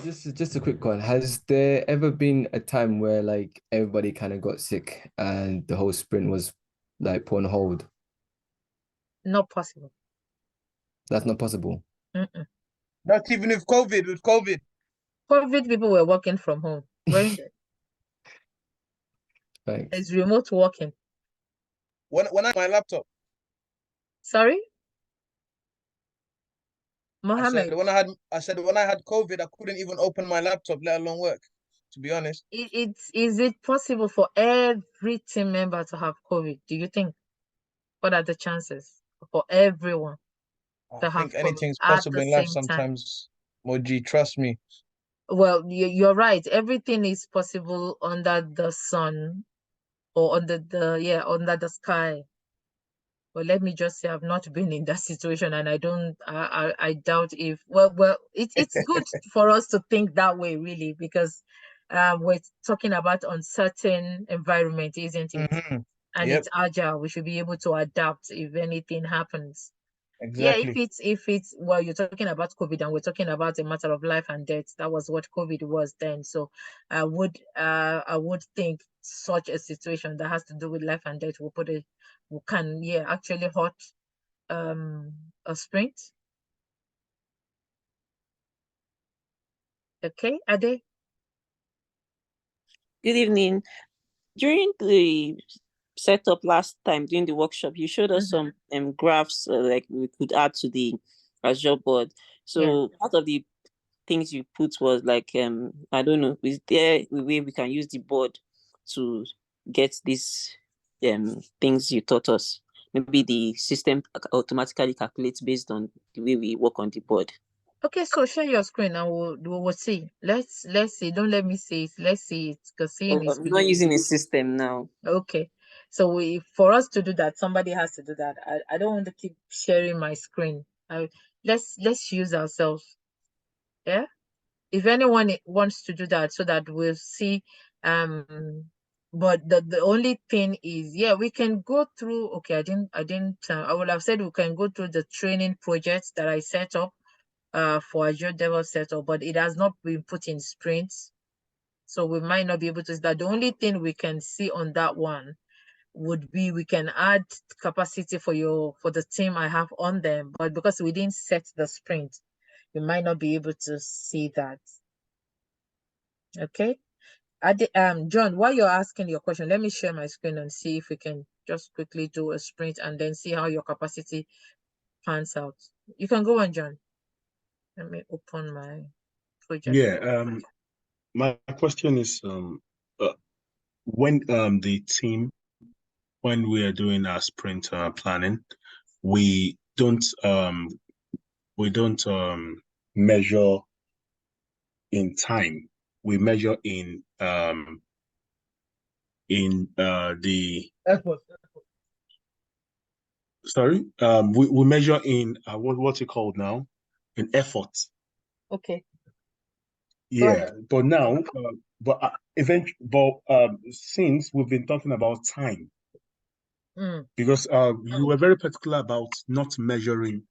Just a quick one. Has there ever been a time where like everybody kind of got sick and the whole sprint was like put on hold? Not possible. That's not possible. Mm-mm. Not even with COVID. With COVID. COVID people were working from home. Weren't they? Thanks. It's remote working. When I my laptop. Sorry, I Mohammed. said when I had COVID, I couldn't even open my laptop, let alone work. To be honest. Is it possible for every team member to have COVID? Do you think? What are the chances for everyone to I have think COVID anything's at possible the in life same time? sometimes. Moji, trust me. Well, you're right. Everything is possible under the sun or under the sky. But let me just say, I've not been in that situation, and I doubt if. Well, it's good for us to think that way, really, because we're talking about uncertain environment, isn't it? Mhm. And Yep. it's agile. We should be able to adapt if anything happens. Yeah, Exactly. if it's well, you're talking about COVID and we're talking about a matter of life and death. That was what COVID was then. So I would think such a situation that has to do with life and death we can actually halt a sprint. Okay, Ade? Good evening. During the setup last time during the workshop, you showed us some graphs like we could add to the Azure board. So part of the things you put was like I don't know, is there a way we can use the board to get these things you taught us? Maybe the system automatically calculates based on the way we work on the board. Okay, so share your screen and we'll see. Let's see. Don't let me see it. Let's see it, because seeing is I'm not really using a system now. okay. So for us to do that, somebody has to do that. I don't want to keep sharing my screen. Let's use ourselves. Yeah. If anyone wants to do that, so that we'll see. But the only thing is, we can go through. Okay, I would have said we can go through the training projects that I set up for Azure DevOps setup, but it has not been put in sprints. So we might not be able to see that. The only thing we can see on that one would be we can add capacity for the team I have on them, but because we didn't set the sprint, you might not be able to see that. Okay. John, while you're asking your question, let me share my screen and see if we can just quickly do a sprint and then see how your capacity pans out. You can go on, John. Let me open my project. Yeah, my question is when the team, when we are doing our sprint planning, we don't measure in time. We measure in the Effort. sorry, we measure in what's it called now? In effort. Okay. Yeah, but now, since we've been talking about time, because you were very particular about not measuring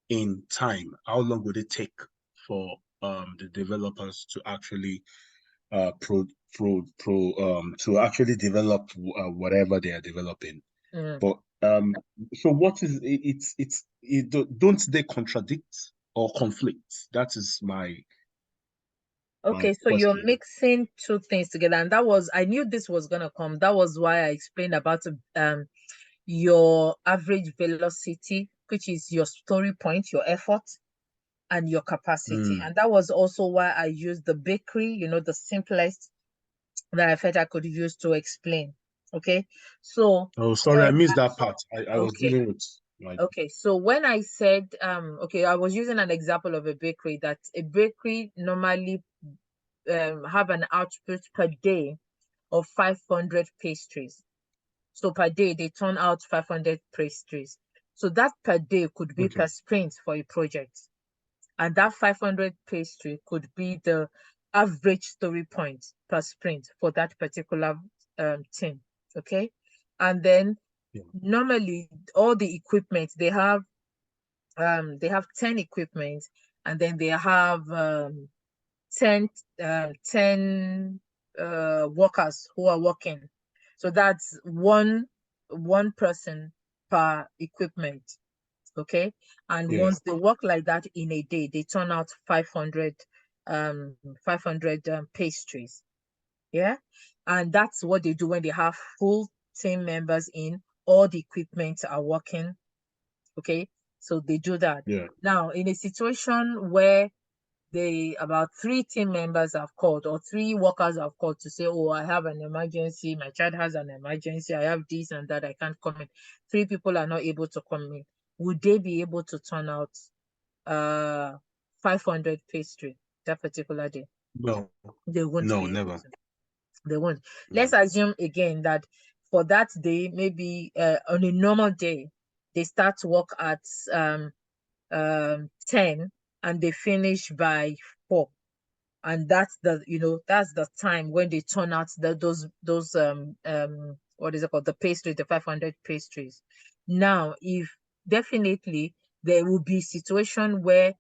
in time. How long would it take for the developers to actually to actually develop whatever they are developing? But so what is don't they contradict or conflict? That is my Okay, so you're mixing two things together, and I knew this was gonna come. That was why I explained about your average velocity, which is your story point, your effort, and your capacity. And that was also why I used the bakery, the simplest that I felt I could use to explain. Okay, so sorry, I missed that part. I was dealing with Like, Okay, so when I said, okay, I was using an example of a bakery, that a bakery normally have an output per day of 500 pastries. So per day, they turn out 500 pastries. So that per day could be okay. per sprint for a project. And that 500 pastry could be the average story point per sprint for that particular team. Okay. And then normally all the equipment, they have 10 equipment, and then they have 10 workers who are working. So that's one person per equipment. Okay. And once they work like that in a day, they turn out 500 pastries. Yeah. And that's what they do when they have full team members in, all the equipment are working. Okay. So they do that. Yeah. Now, in a situation where about 3 team members have called, or 3 workers have called to say, oh, I have an emergency, my child has an emergency, I have this and that, I can't come in. 3 people are not able to come in. Would they be able to turn out 500 pastry that particular day? No. They won't No, be able never. to. They won't. Let's assume again that for that day, maybe on a normal day, they start work at 10 and they finish by 4. And that's the time when they turn out those what is it called, the pastry, the 500 pastries. Now, if definitely there will be situation where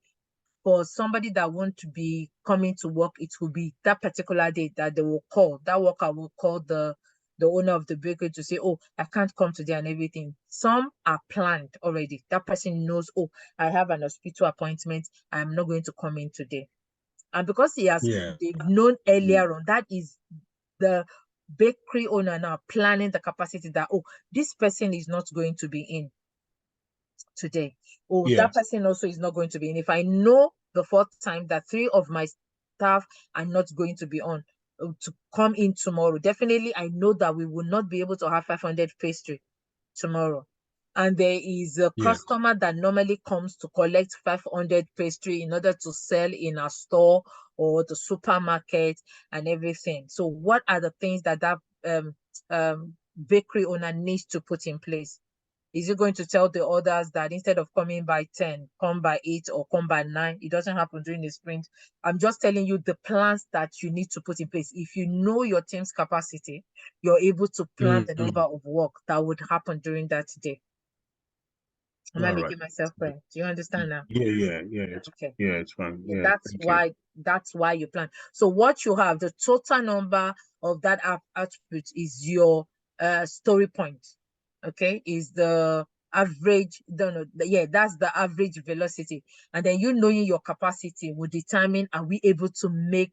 for somebody that want to be coming to work, it will be that particular day that they will call, that worker will call the owner of the bakery to say, oh, I can't come today and everything. Some are planned already. That person knows, oh, I have an hospital appointment, I'm not going to come in today. And because they've known earlier on, that is the bakery owner now planning the capacity that, oh, this person is not going to be in today. Oh, that person also is not going to be in. If I know the 4th time that 3 of my staff are not going to be on to come in tomorrow, definitely I know that we will not be able to have 500 pastry tomorrow. And there is a customer that normally comes to collect 500 pastry in order to sell in a store or the supermarket and everything. So what are the things that bakery owner needs to put in place? Is it going to tell the others that instead of coming by 10, come by 8 or come by 9? It doesn't happen during the sprint. I'm just telling you the plans that you need to put in place. If you know your team's capacity, you're able to plan the number of work that would happen during that day. Am I making myself clear? Do you understand now? Yeah. Okay. Yeah, it's fine. Yeah, that's why you plan. So what you have, the total number of that output is your story point. Okay, is the average, that's the average velocity. And then you knowing your capacity will determine, are we able to make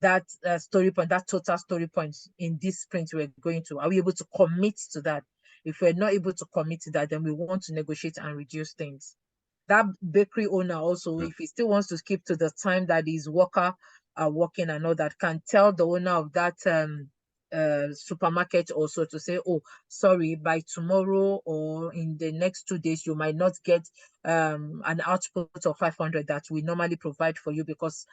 that story point, that total story points in this sprint we're going to? Are we able to commit to that? If we're not able to commit to that, then we want to negotiate and reduce things. That bakery owner also, if he still wants to keep to the time that his worker are working and all that, can tell the owner of that supermarket also to say, oh, sorry, by tomorrow or in the next 2 days, you might not get an output of 500 that we normally provide for you because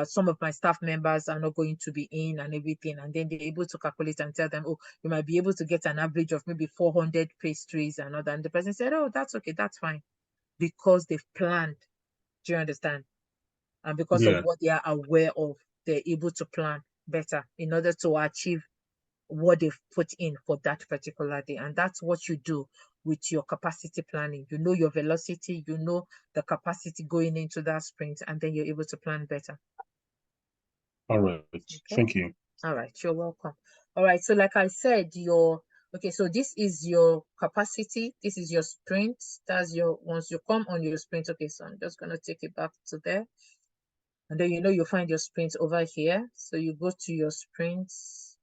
some of my staff members are not going to be in and everything. And then they're able to calculate and tell them, oh, you might be able to get an average of maybe 400 pastries and all that. And the person said, oh, that's okay, that's fine, because they've planned. Do you understand? And because of what they are aware of, they're able to plan better in order to achieve what they've put in for that particular day. And that's what you do with your capacity planning. You know your velocity, you know the capacity going into that sprint, and then you're able to plan better. All right. Okay. Thank you. All right, you're welcome. All right, so like I said, okay, so this is your capacity, this is your sprint. That's once you come on your sprint. Okay, so I'm just gonna take it back to there. And then you find your sprint over here. So you go to your sprints.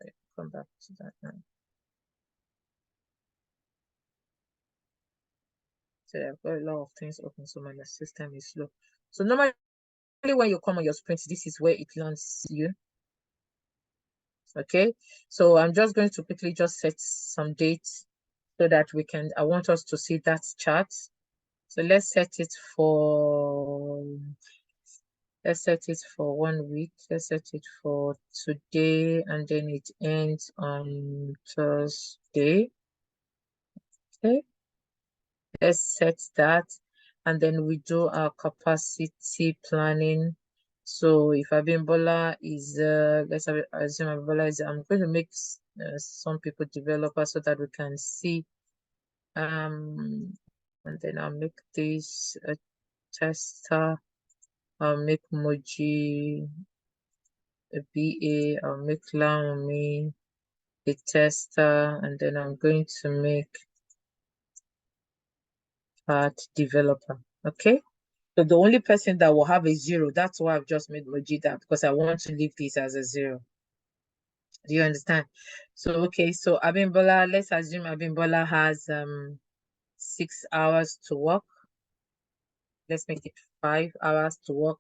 Right, come back to that now. So I've got a lot of things open, so my system is slow. So normally when you come on your sprint, this is where it lands you. Okay, so I'm just going to quickly just set some dates so that we can, I want us to see that chart. So let's set it for 1 week. Let's set it for today, and then it ends on Thursday. Okay, let's set that, and then we do our capacity planning. So if Abimbola is, let's assume Abimbola is, I'm going to make some people developers so that we can see. And then I'll make this a tester. I'll make Moji a BA. I'll make Laomi a tester, and then I'm going to make part developer. Okay. So the only person that will have a 0, that's why I've just made Moji that, because I want to leave this as a 0. Do you understand? So okay, so Abimbola, let's assume Abimbola has 6 hours to work. Let's make it 5 hours to work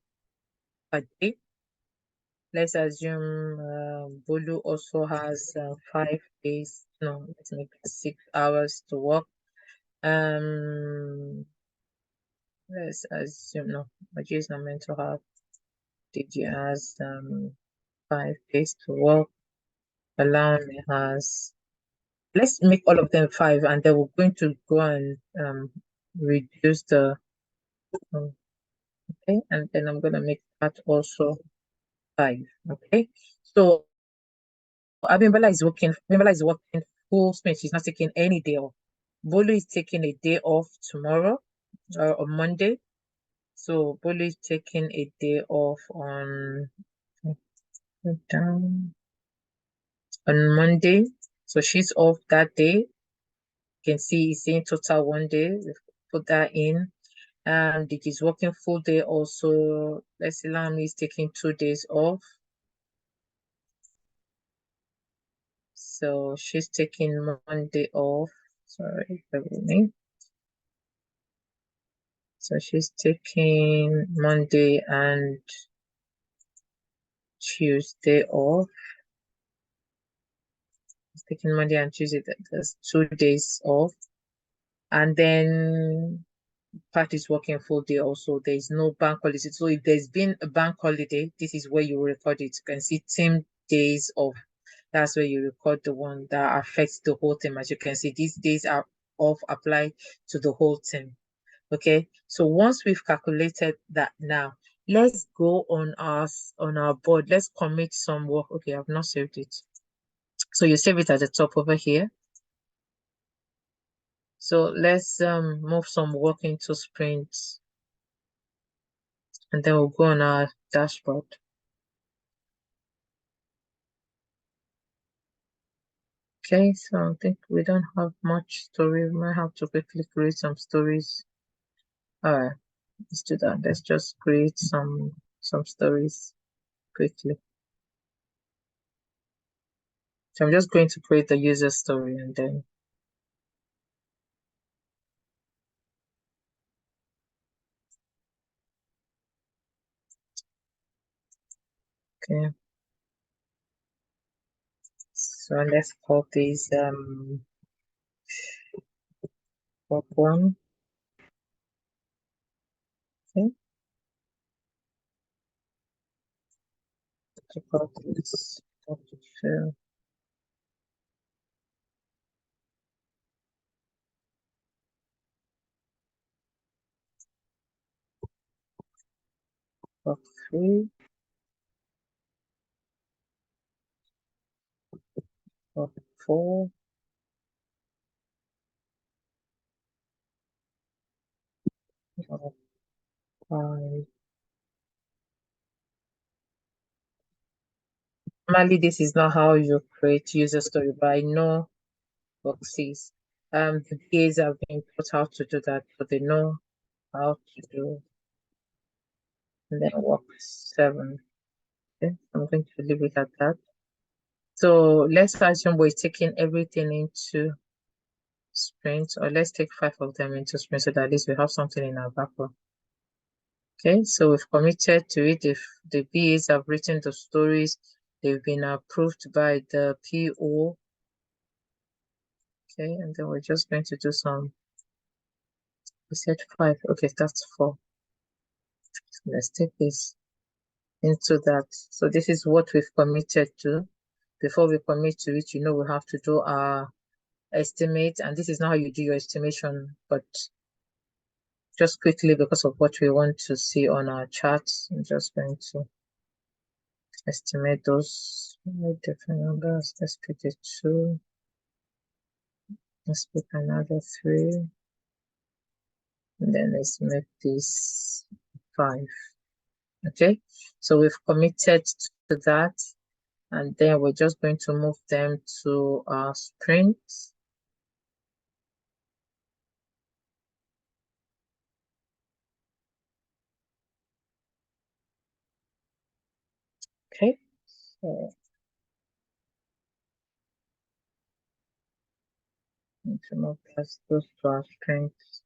per day. Let's assume Bolu also has 5 days. No, let's make it 6 hours to work. Let's assume, no, Maji is not meant to have. DG has 5 days to work. Alani has, let's make all of them 5, and then we're going to go and reduce the okay, and then I'm gonna make that also 5. Okay, so Abimbola is working full speed. She's not taking any day off. Bolu is taking a day off tomorrow or on Monday. So Bolu is taking a day off on Monday. So she's off that day. You can see it's saying total 1 day. We've put that in. And it is working full day also. Let's see, Lami is taking 2 days off. So she's taking Monday off. Sorry, bear with me. So she's taking Monday and Tuesday off. She's taking Monday and Tuesday. That's 2 days off. And then Pat is working full day also. There is no bank holiday. So if there's been a bank holiday, this is where you record it. You can see team days off. That's where you record the one that affects the whole team. As you can see, these days are off apply to the whole team. Okay, so once we've calculated that, now let's go on our board. Let's commit some work. Okay, I've not saved it. So you save it at the top over here. So let's move some work into sprints, and then we'll go on our dashboard. Okay, so I think we don't have much story. We might have to quickly create some stories. All right, let's do that. Let's just create some stories quickly. So I'm just going to create the user story, and then okay. So let's call this work 1. Okay. To call this Dr. Phil. Work 3. Work 4. Work 5. Normally, this is not how you create user story, but I know work 6. The PAs have been taught how to do that, but they know how to do. And then work 7. Okay, I'm going to leave it at that. So let's assume we're taking everything into sprint, or let's take 5 of them into sprint so that at least we have something in our backlog. Okay, so we've committed to it. If the BAs have written the stories, they've been approved by the PO. Okay, and then we're just going to do some. We said 5. Okay, that's 4. Let's take this into that. So this is what we've committed to. Before we commit to it, we have to do our estimate, and this is not how you do your estimation, but just quickly, because of what we want to see on our charts, I'm just going to estimate those different numbers. Let's pick it 2. Let's pick another 3. And then let's make this 5. Okay, so we've committed to that, and then we're just going to move them to our sprint. Okay, so I'm going to move those to our sprints.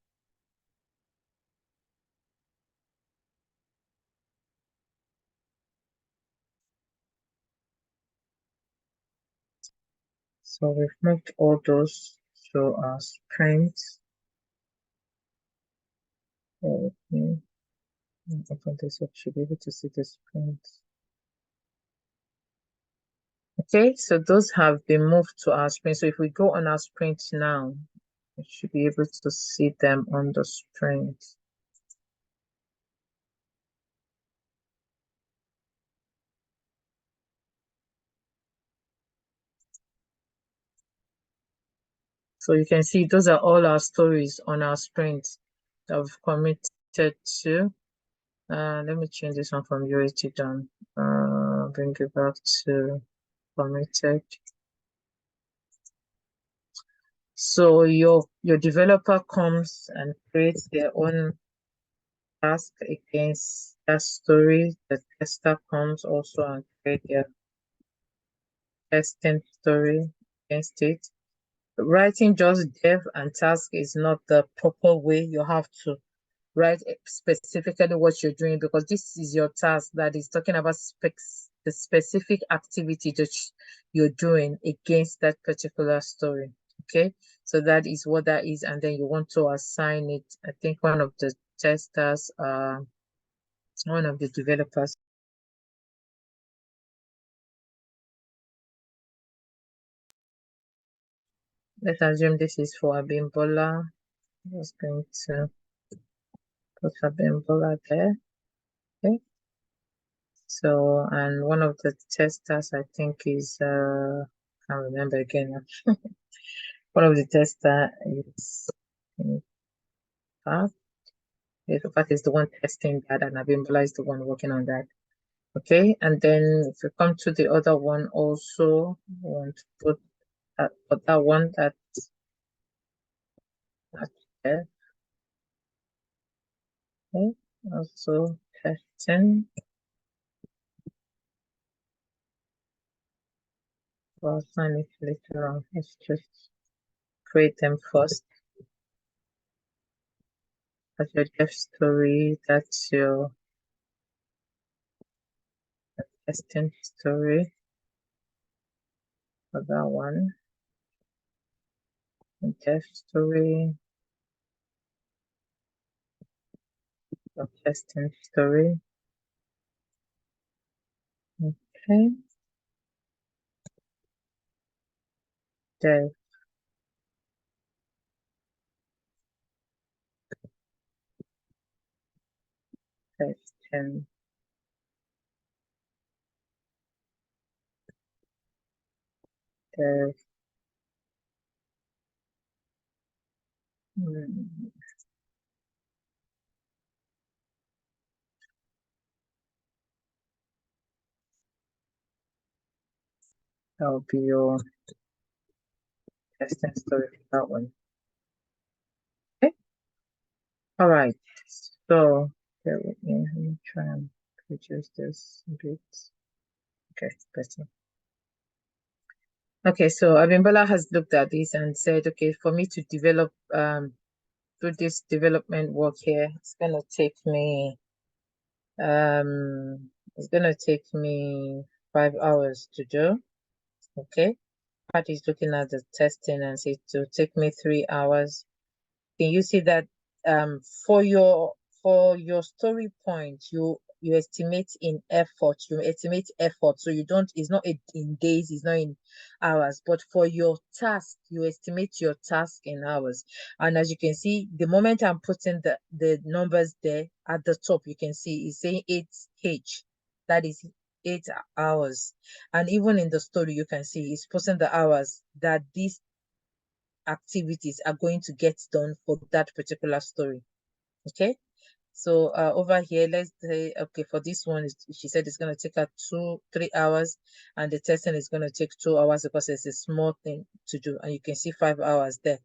So we've moved all those to our sprints. Let me open this up, should be able to see the sprints. Okay, so those have been moved to our sprint. So if we go on our sprint now, we should be able to see them on the sprint. So you can see those are all our stories on our sprint that we've committed to. Let me change this one from UAT done. Bring it back to committed. So your developer comes and creates their own task against that story. The tester comes also and create their testing story against it. Writing just dev and task is not the proper way. You have to write specifically what you're doing, because this is your task that is talking about the specific activity that you're doing against that particular story. Okay, so that is what that is, and then you want to assign it. I think one of the testers, one of the developers. Let's assume this is for Abimbola. I'm just going to put Abimbola there. Okay. So, and one of the testers, I think, is I can't remember again. One of the tester is Pat. Pat is the one testing that, and Abimbola is the one working on that. Okay, and then if you come to the other one, also we want to put that one that's there. Okay, also testing. I'll sign it later on. Let's just create them first. That's your dev story. That's your testing story for that one. And dev story. Your testing story. Okay. Dev. Testing. Dev. That will be your testing story for that one. Okay. All right. So bear with me. Let me try and reduce this a bit. Okay, better. Okay, so Abimbola has looked at this and said, okay, for me to develop do this development work here, it's gonna take me 5 hours to do. Okay, part is looking at the testing and say to take me 3 hours. Can you see that for your story point, you estimate in effort, so you don't, it's not in days, it's not in hours, but for your task, you estimate your task in hours. And as you can see, the moment I'm putting the numbers there at the top, you can see it's saying 8H, that is 8 hours. And even in the story, you can see it's putting the hours that these activities are going to get done for that particular story. Okay, so over here, let's say, okay, for this one, she said it's going to take her 3 hours, and the testing is going to take 2 hours because it's a small thing to do, and you can see 5 hours there,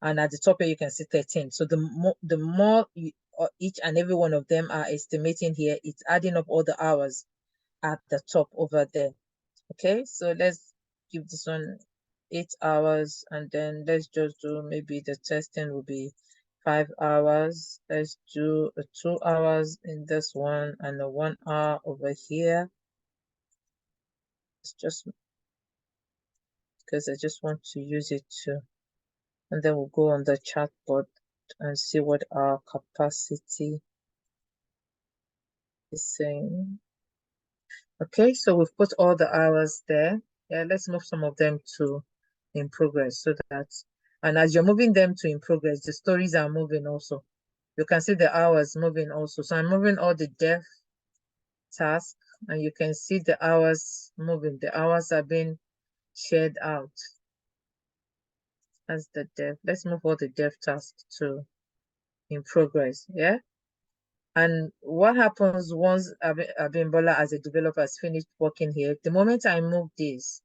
and at the top here you can see 13. So the more you, each and every one of them are estimating here, it's adding up all the hours at the top over there. Okay, so let's give this one 8 hours, and then let's just do, maybe the testing will be 5 hours. Let's do 2 hours in this one and a 1 hour over here. It's just because I just want to use it to, and then we'll go on the chatbot and see what our capacity is saying. Okay, so we've put all the hours there. Yeah, let's move some of them to in progress, so that, and as you're moving them to in progress, the stories are moving also. You can see the hours moving also. So I'm moving all the dev tasks, and you can see the hours moving. The hours are being shared out as the dev. Let's move all the dev tasks to in progress. Yeah. And what happens once Abimbola as a developer has finished working here, the moment I move this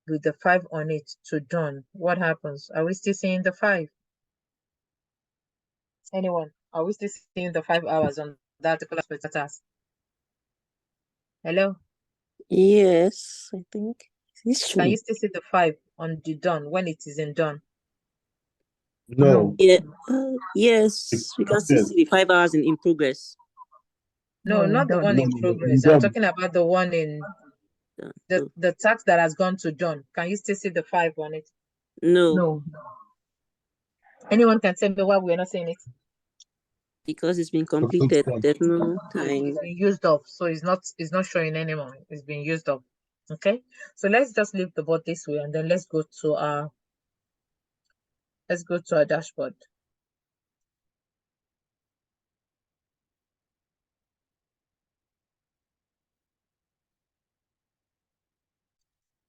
with the 5 on it to done, what happens? Are we still seeing the 5? Anyone? Are we still seeing the 5 hours on that particular task? Hello? Yes, I think it's Can true. you still see the 5 on the done when it is in done? No. Yeah. Yes, we can still see the 5 hours in progress. No, not the one in progress. I'm talking about the one in the task that has gone to done. Can you still see the 5 on it? No. Anyone can tell me why we're not seeing it? Because it's been completed. There's no time. It's been used up, so it's not showing anymore. It's been used up. Okay, so let's just leave the board this way, and then let's go to our dashboard.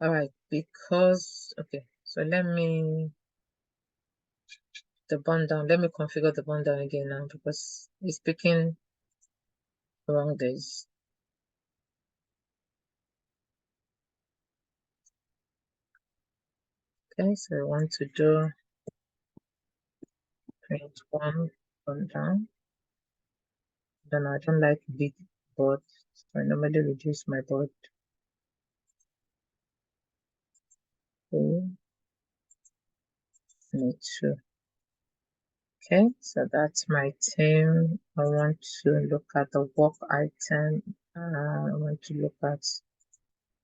All right, because okay, so let me the burn down. Let me configure the burn down again now because it's picking the wrong days. Okay, so I want to do print 1 burn down. Then I don't like big boards, so I normally reduce my board. Okay, me too. Okay, so that's my team. I want to look at the work item. I want to look at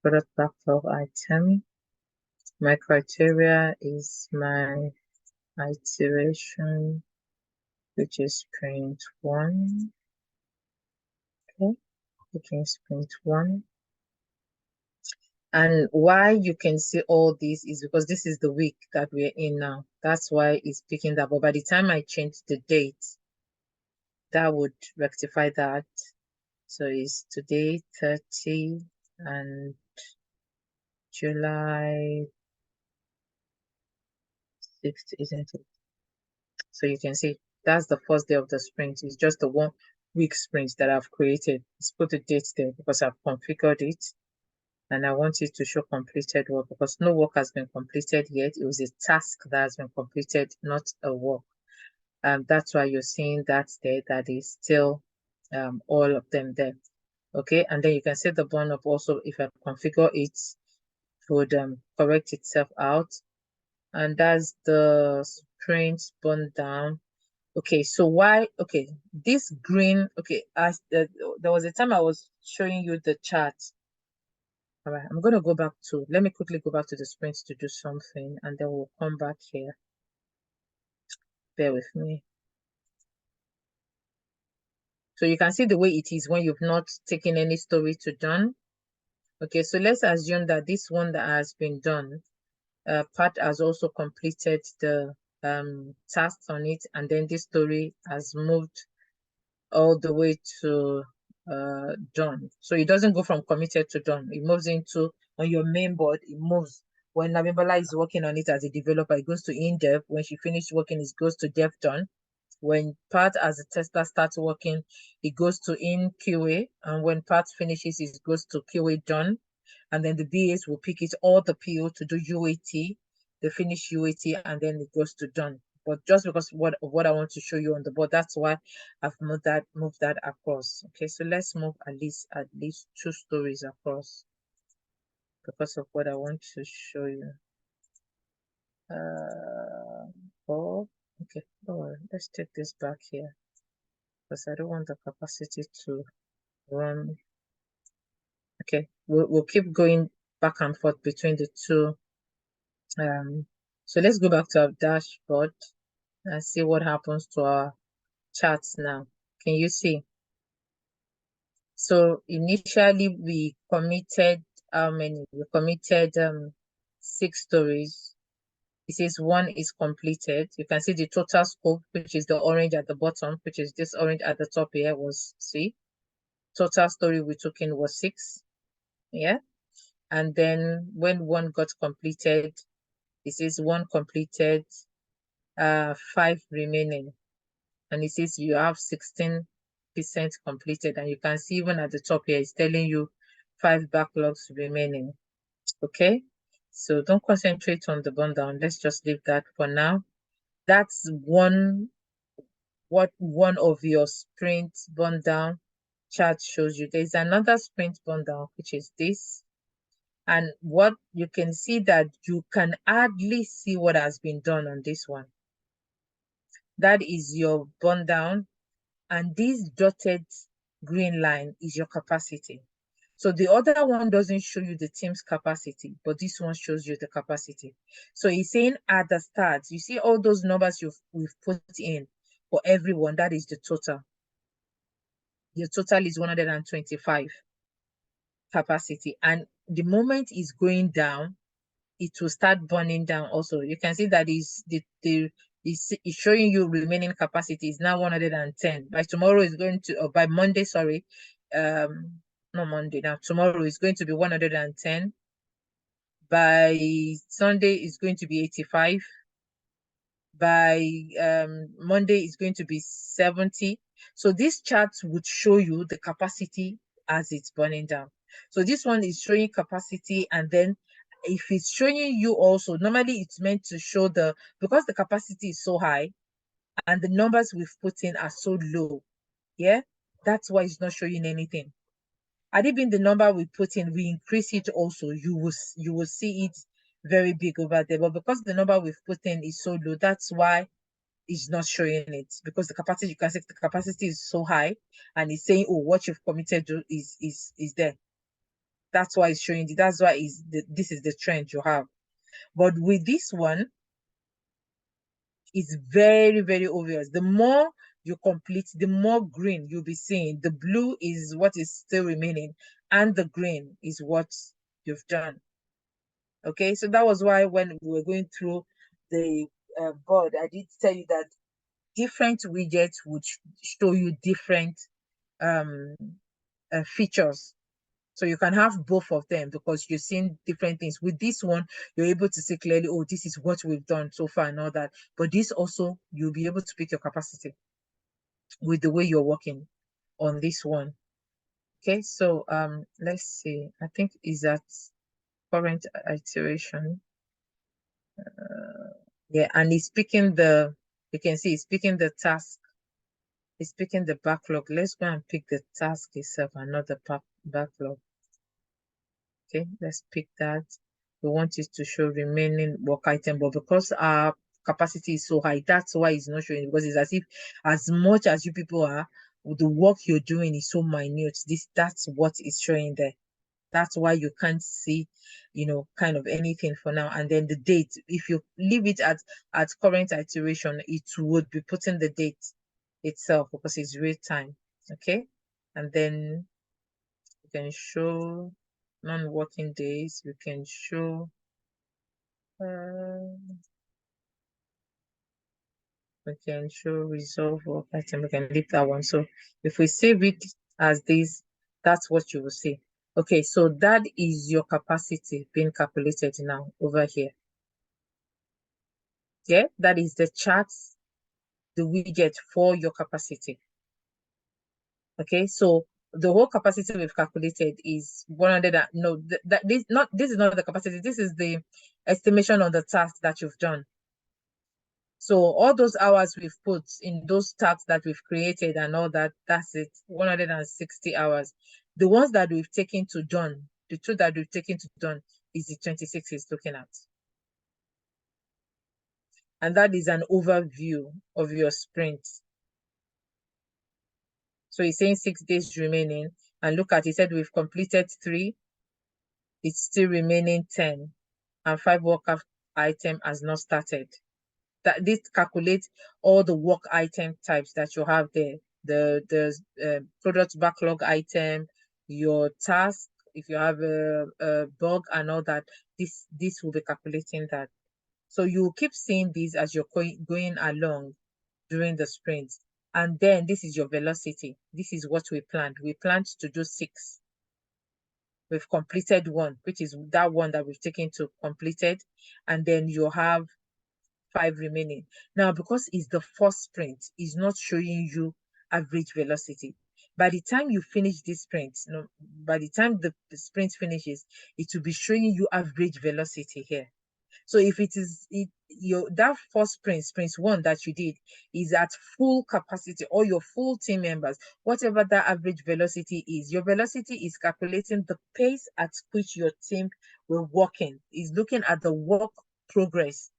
product backlog item. My criteria is my iteration, which is print 1. Okay, which is print 1. And why you can see all this is because this is the week that we're in now. That's why it's picking that. But by the time I change the date, that would rectify that. So it's today 30 and July 6th, isn't it? So you can see that's the first day of the sprint. It's just the 1 week sprint that I've created. Let's put the date there because I've configured it. And I want it to show completed work because no work has been completed yet. It was a task that has been completed, not a work. That's why you're seeing that there, that is still all of them there. Okay, and then you can set the burn up also. If I configure it, it would correct itself out. And that's the sprint burn down. Okay, so why, okay, this green, okay, there was a time I was showing you the chart All right, I'm going to go back to, let me quickly go back to the sprint to do something, and then we'll come back here. Bear with me. So you can see the way it is when you've not taken any story to done. Okay, so let's assume that this one that has been done, Pat has also completed the tasks on it, and then this story has moved all the way to done. So it doesn't go from committed to done. It moves into, on your main board, it moves. When Nabimbola is working on it as a developer, it goes to in-dev. When she finished working, it goes to dev done. When Pat as a tester starts working, it goes to in QA. And when Pat finishes, it goes to QA done. And then the BAs will pick it, all the PO to do UAT, they finish UAT, and then it goes to done. But just because what I want to show you on the board, that's why I've moved that across. Okay, so let's move at least 2 stories across because of what I want to show you. Oh, okay, don't worry. Let's take this back here because I don't want the capacity to run. Okay, we'll keep going back and forth between the two. So let's go back to our dashboard and see what happens to our charts now. Can you see? So initially we committed how many? We committed 6 stories. It says 1 is completed. You can see the total scope, which is the orange at the bottom, which is this orange at the top here, was 3. Total story we took in was 6. Yeah. And then when 1 got completed, it says 1 completed, 5 remaining. And it says you have 16% completed. And you can see even at the top here, it's telling you 5 backlogs remaining. Okay. So don't concentrate on the burn down. Let's just leave that for now. That's one of your sprint burn down chart shows you. There's another sprint burn down, which is this. And what you can see that you can hardly see what has been done on this one. That is your burn down. And this dotted green line is your capacity. So the other one doesn't show you the team's capacity, but this one shows you the capacity. So he's saying at the start, you see all those numbers we've put in for everyone, that is the total. Your total is 125 capacity. And the moment it's going down, it will start burning down also. You can see that it's showing you remaining capacity is now 110. By tomorrow is going to, or by Monday, sorry, not Monday now, tomorrow is going to be 110. By Sunday is going to be 85. By Monday is going to be 70. So this chart would show you the capacity as it's burning down. So this one is showing capacity, and then if it's showing you also, normally it's meant to show because the capacity is so high and the numbers we've put in are so low, yeah, that's why it's not showing anything. Had it been the number we put in, we increase it also, you will see it very big over there. But because the number we've put in is so low, that's why it's not showing it, because the capacity, you can see the capacity is so high and it's saying, oh, what you've committed to is there. That's why it's showing you. That's why this is the trend you have. But with this one, it's very, very obvious. The more you complete, the more green you'll be seeing. The blue is what is still remaining, and the green is what you've done. Okay, so that was why when we were going through the board, I did tell you that different widgets would show you different features. So you can have both of them because you're seeing different things. With this one, you're able to see clearly, oh, this is what we've done so far and all that. But this also, you'll be able to pick your capacity with the way you're working on this one. Okay, so let's see. I think is that current iteration. Yeah, and it's picking you can see it's picking the task. It's picking the backlog. Let's go and pick the task itself and not the backlog. Okay, let's pick that. We want it to show remaining work item, but because our capacity is so high, that's why it's not showing, because it's as if as much as you people are, the work you're doing is so minute. That's what is showing there. That's why you can't see, kind of anything for now. And then the date, if you leave it at current iteration, it would be putting the date itself because it's real time. Okay. And then you can show non-working days. You can show we can show resolve work item. We can leave that one. So if we save it as this, that's what you will see. Okay, so that is your capacity being calculated now over here. Yeah, that is the chart, the widget for your capacity. Okay, so the whole capacity we've calculated is 100. No, this is not the capacity. This is the estimation on the task that you've done. So all those hours we've put in those tasks that we've created and all that, that's it, 160 hours. The ones that we've taken to done, the two that we've taken to done is the 26 he's looking at. And that is an overview of your sprint. So he's saying 6 days remaining, and look at, he said we've completed 3, it's still remaining 10, and 5 work item has not started. That this calculates all the work item types that you have there. The product backlog item, your task, if you have a bug and all that, this will be calculating that. So you keep seeing these as you're going along during the sprint. And then this is your velocity. This is what we planned. We planned to do 6. We've completed 1, which is that one that we've taken to completed. And then you have 5 remaining. Now, because it's the first sprint, it's not showing you average velocity. By the time you finish this sprint, by the time the sprint finishes, it will be showing you average velocity here. So if it is that first sprint 1 that you did is at full capacity, or your full team members, whatever that average velocity is, your velocity is calculating the pace at which your team were working. Is looking at the work progress,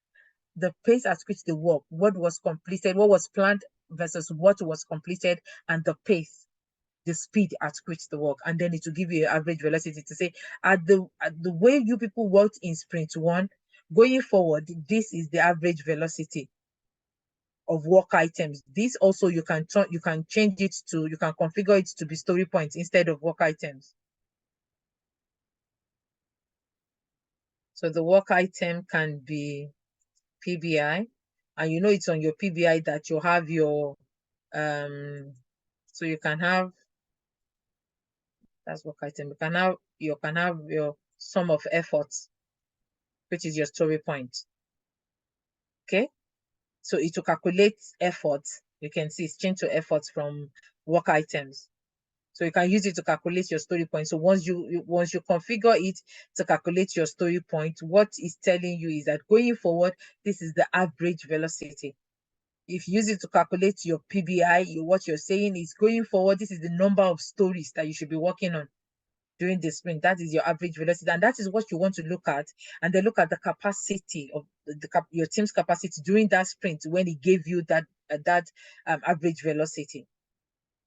the pace at which they work, what was completed, what was planned versus what was completed, and the pace, the speed at which they work. And then it will give you an average velocity to say, at the way you people worked in sprint 1, going forward, this is the average velocity of work items. This also you can change it to, you can configure it to be story points instead of work items. So the work item can be PBI, and you know it's on your PBI that you have your so you can have, that's work item, you can have your sum of efforts, which is your story point. Okay, so it will calculate efforts. You can see it's changed to efforts from work items. So you can use it to calculate your story point. So once you configure it to calculate your story point, what it's telling you is that going forward, this is the average velocity. If you use it to calculate your PBI, what you're saying is going forward, this is the number of stories that you should be working on during the sprint. That is your average velocity, and that is what you want to look at. And then look at the capacity of your team's capacity during that sprint when it gave you that average velocity,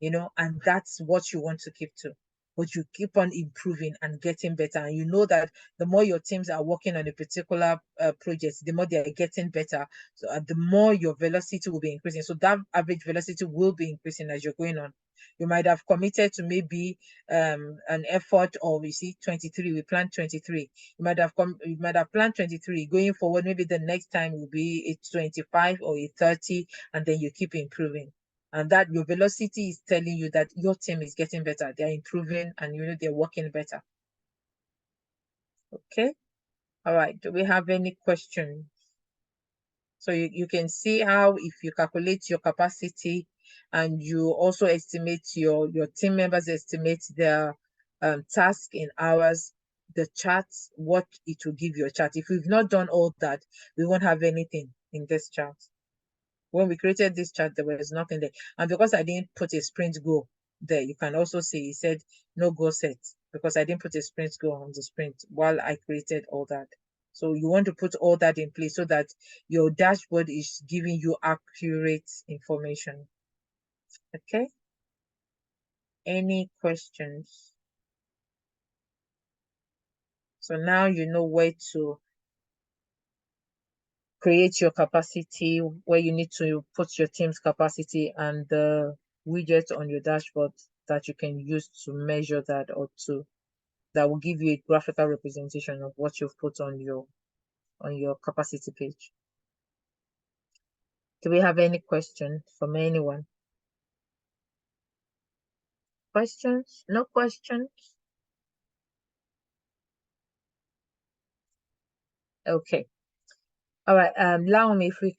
and that's what you want to keep to. But you keep on improving and getting better, and you know that the more your teams are working on a particular project, the more they are getting better. So the more your velocity will be increasing. So that average velocity will be increasing as you're going on. You might have committed to maybe an effort, or we see 23. We planned 23. You might have planned 23. Going forward, maybe the next time will be a 25 or a 30, and then you keep improving. And that your velocity is telling you that your team is getting better. They're improving, and they're working better. Okay. All right. Do we have any questions? So you can see how if you calculate your capacity and you also estimate your team members estimate their task in hours, the chart, what it will give you a chart. If we've not done all that, we won't have anything in this chart. When we created this chart, there was nothing there. And because I didn't put a sprint goal there, you can also see it said no goal set, because I didn't put a sprint goal on the sprint while I created all that. So you want to put all that in place so that your dashboard is giving you accurate information. Okay. Any questions? So now you know where to create your capacity, where you need to put your team's capacity, and the widget on your dashboard that you can use to measure that, or that will give you a graphical representation of what you've put on your capacity page. Do we have any questions from anyone? Questions? No questions? Okay. All right. Allow me if we can.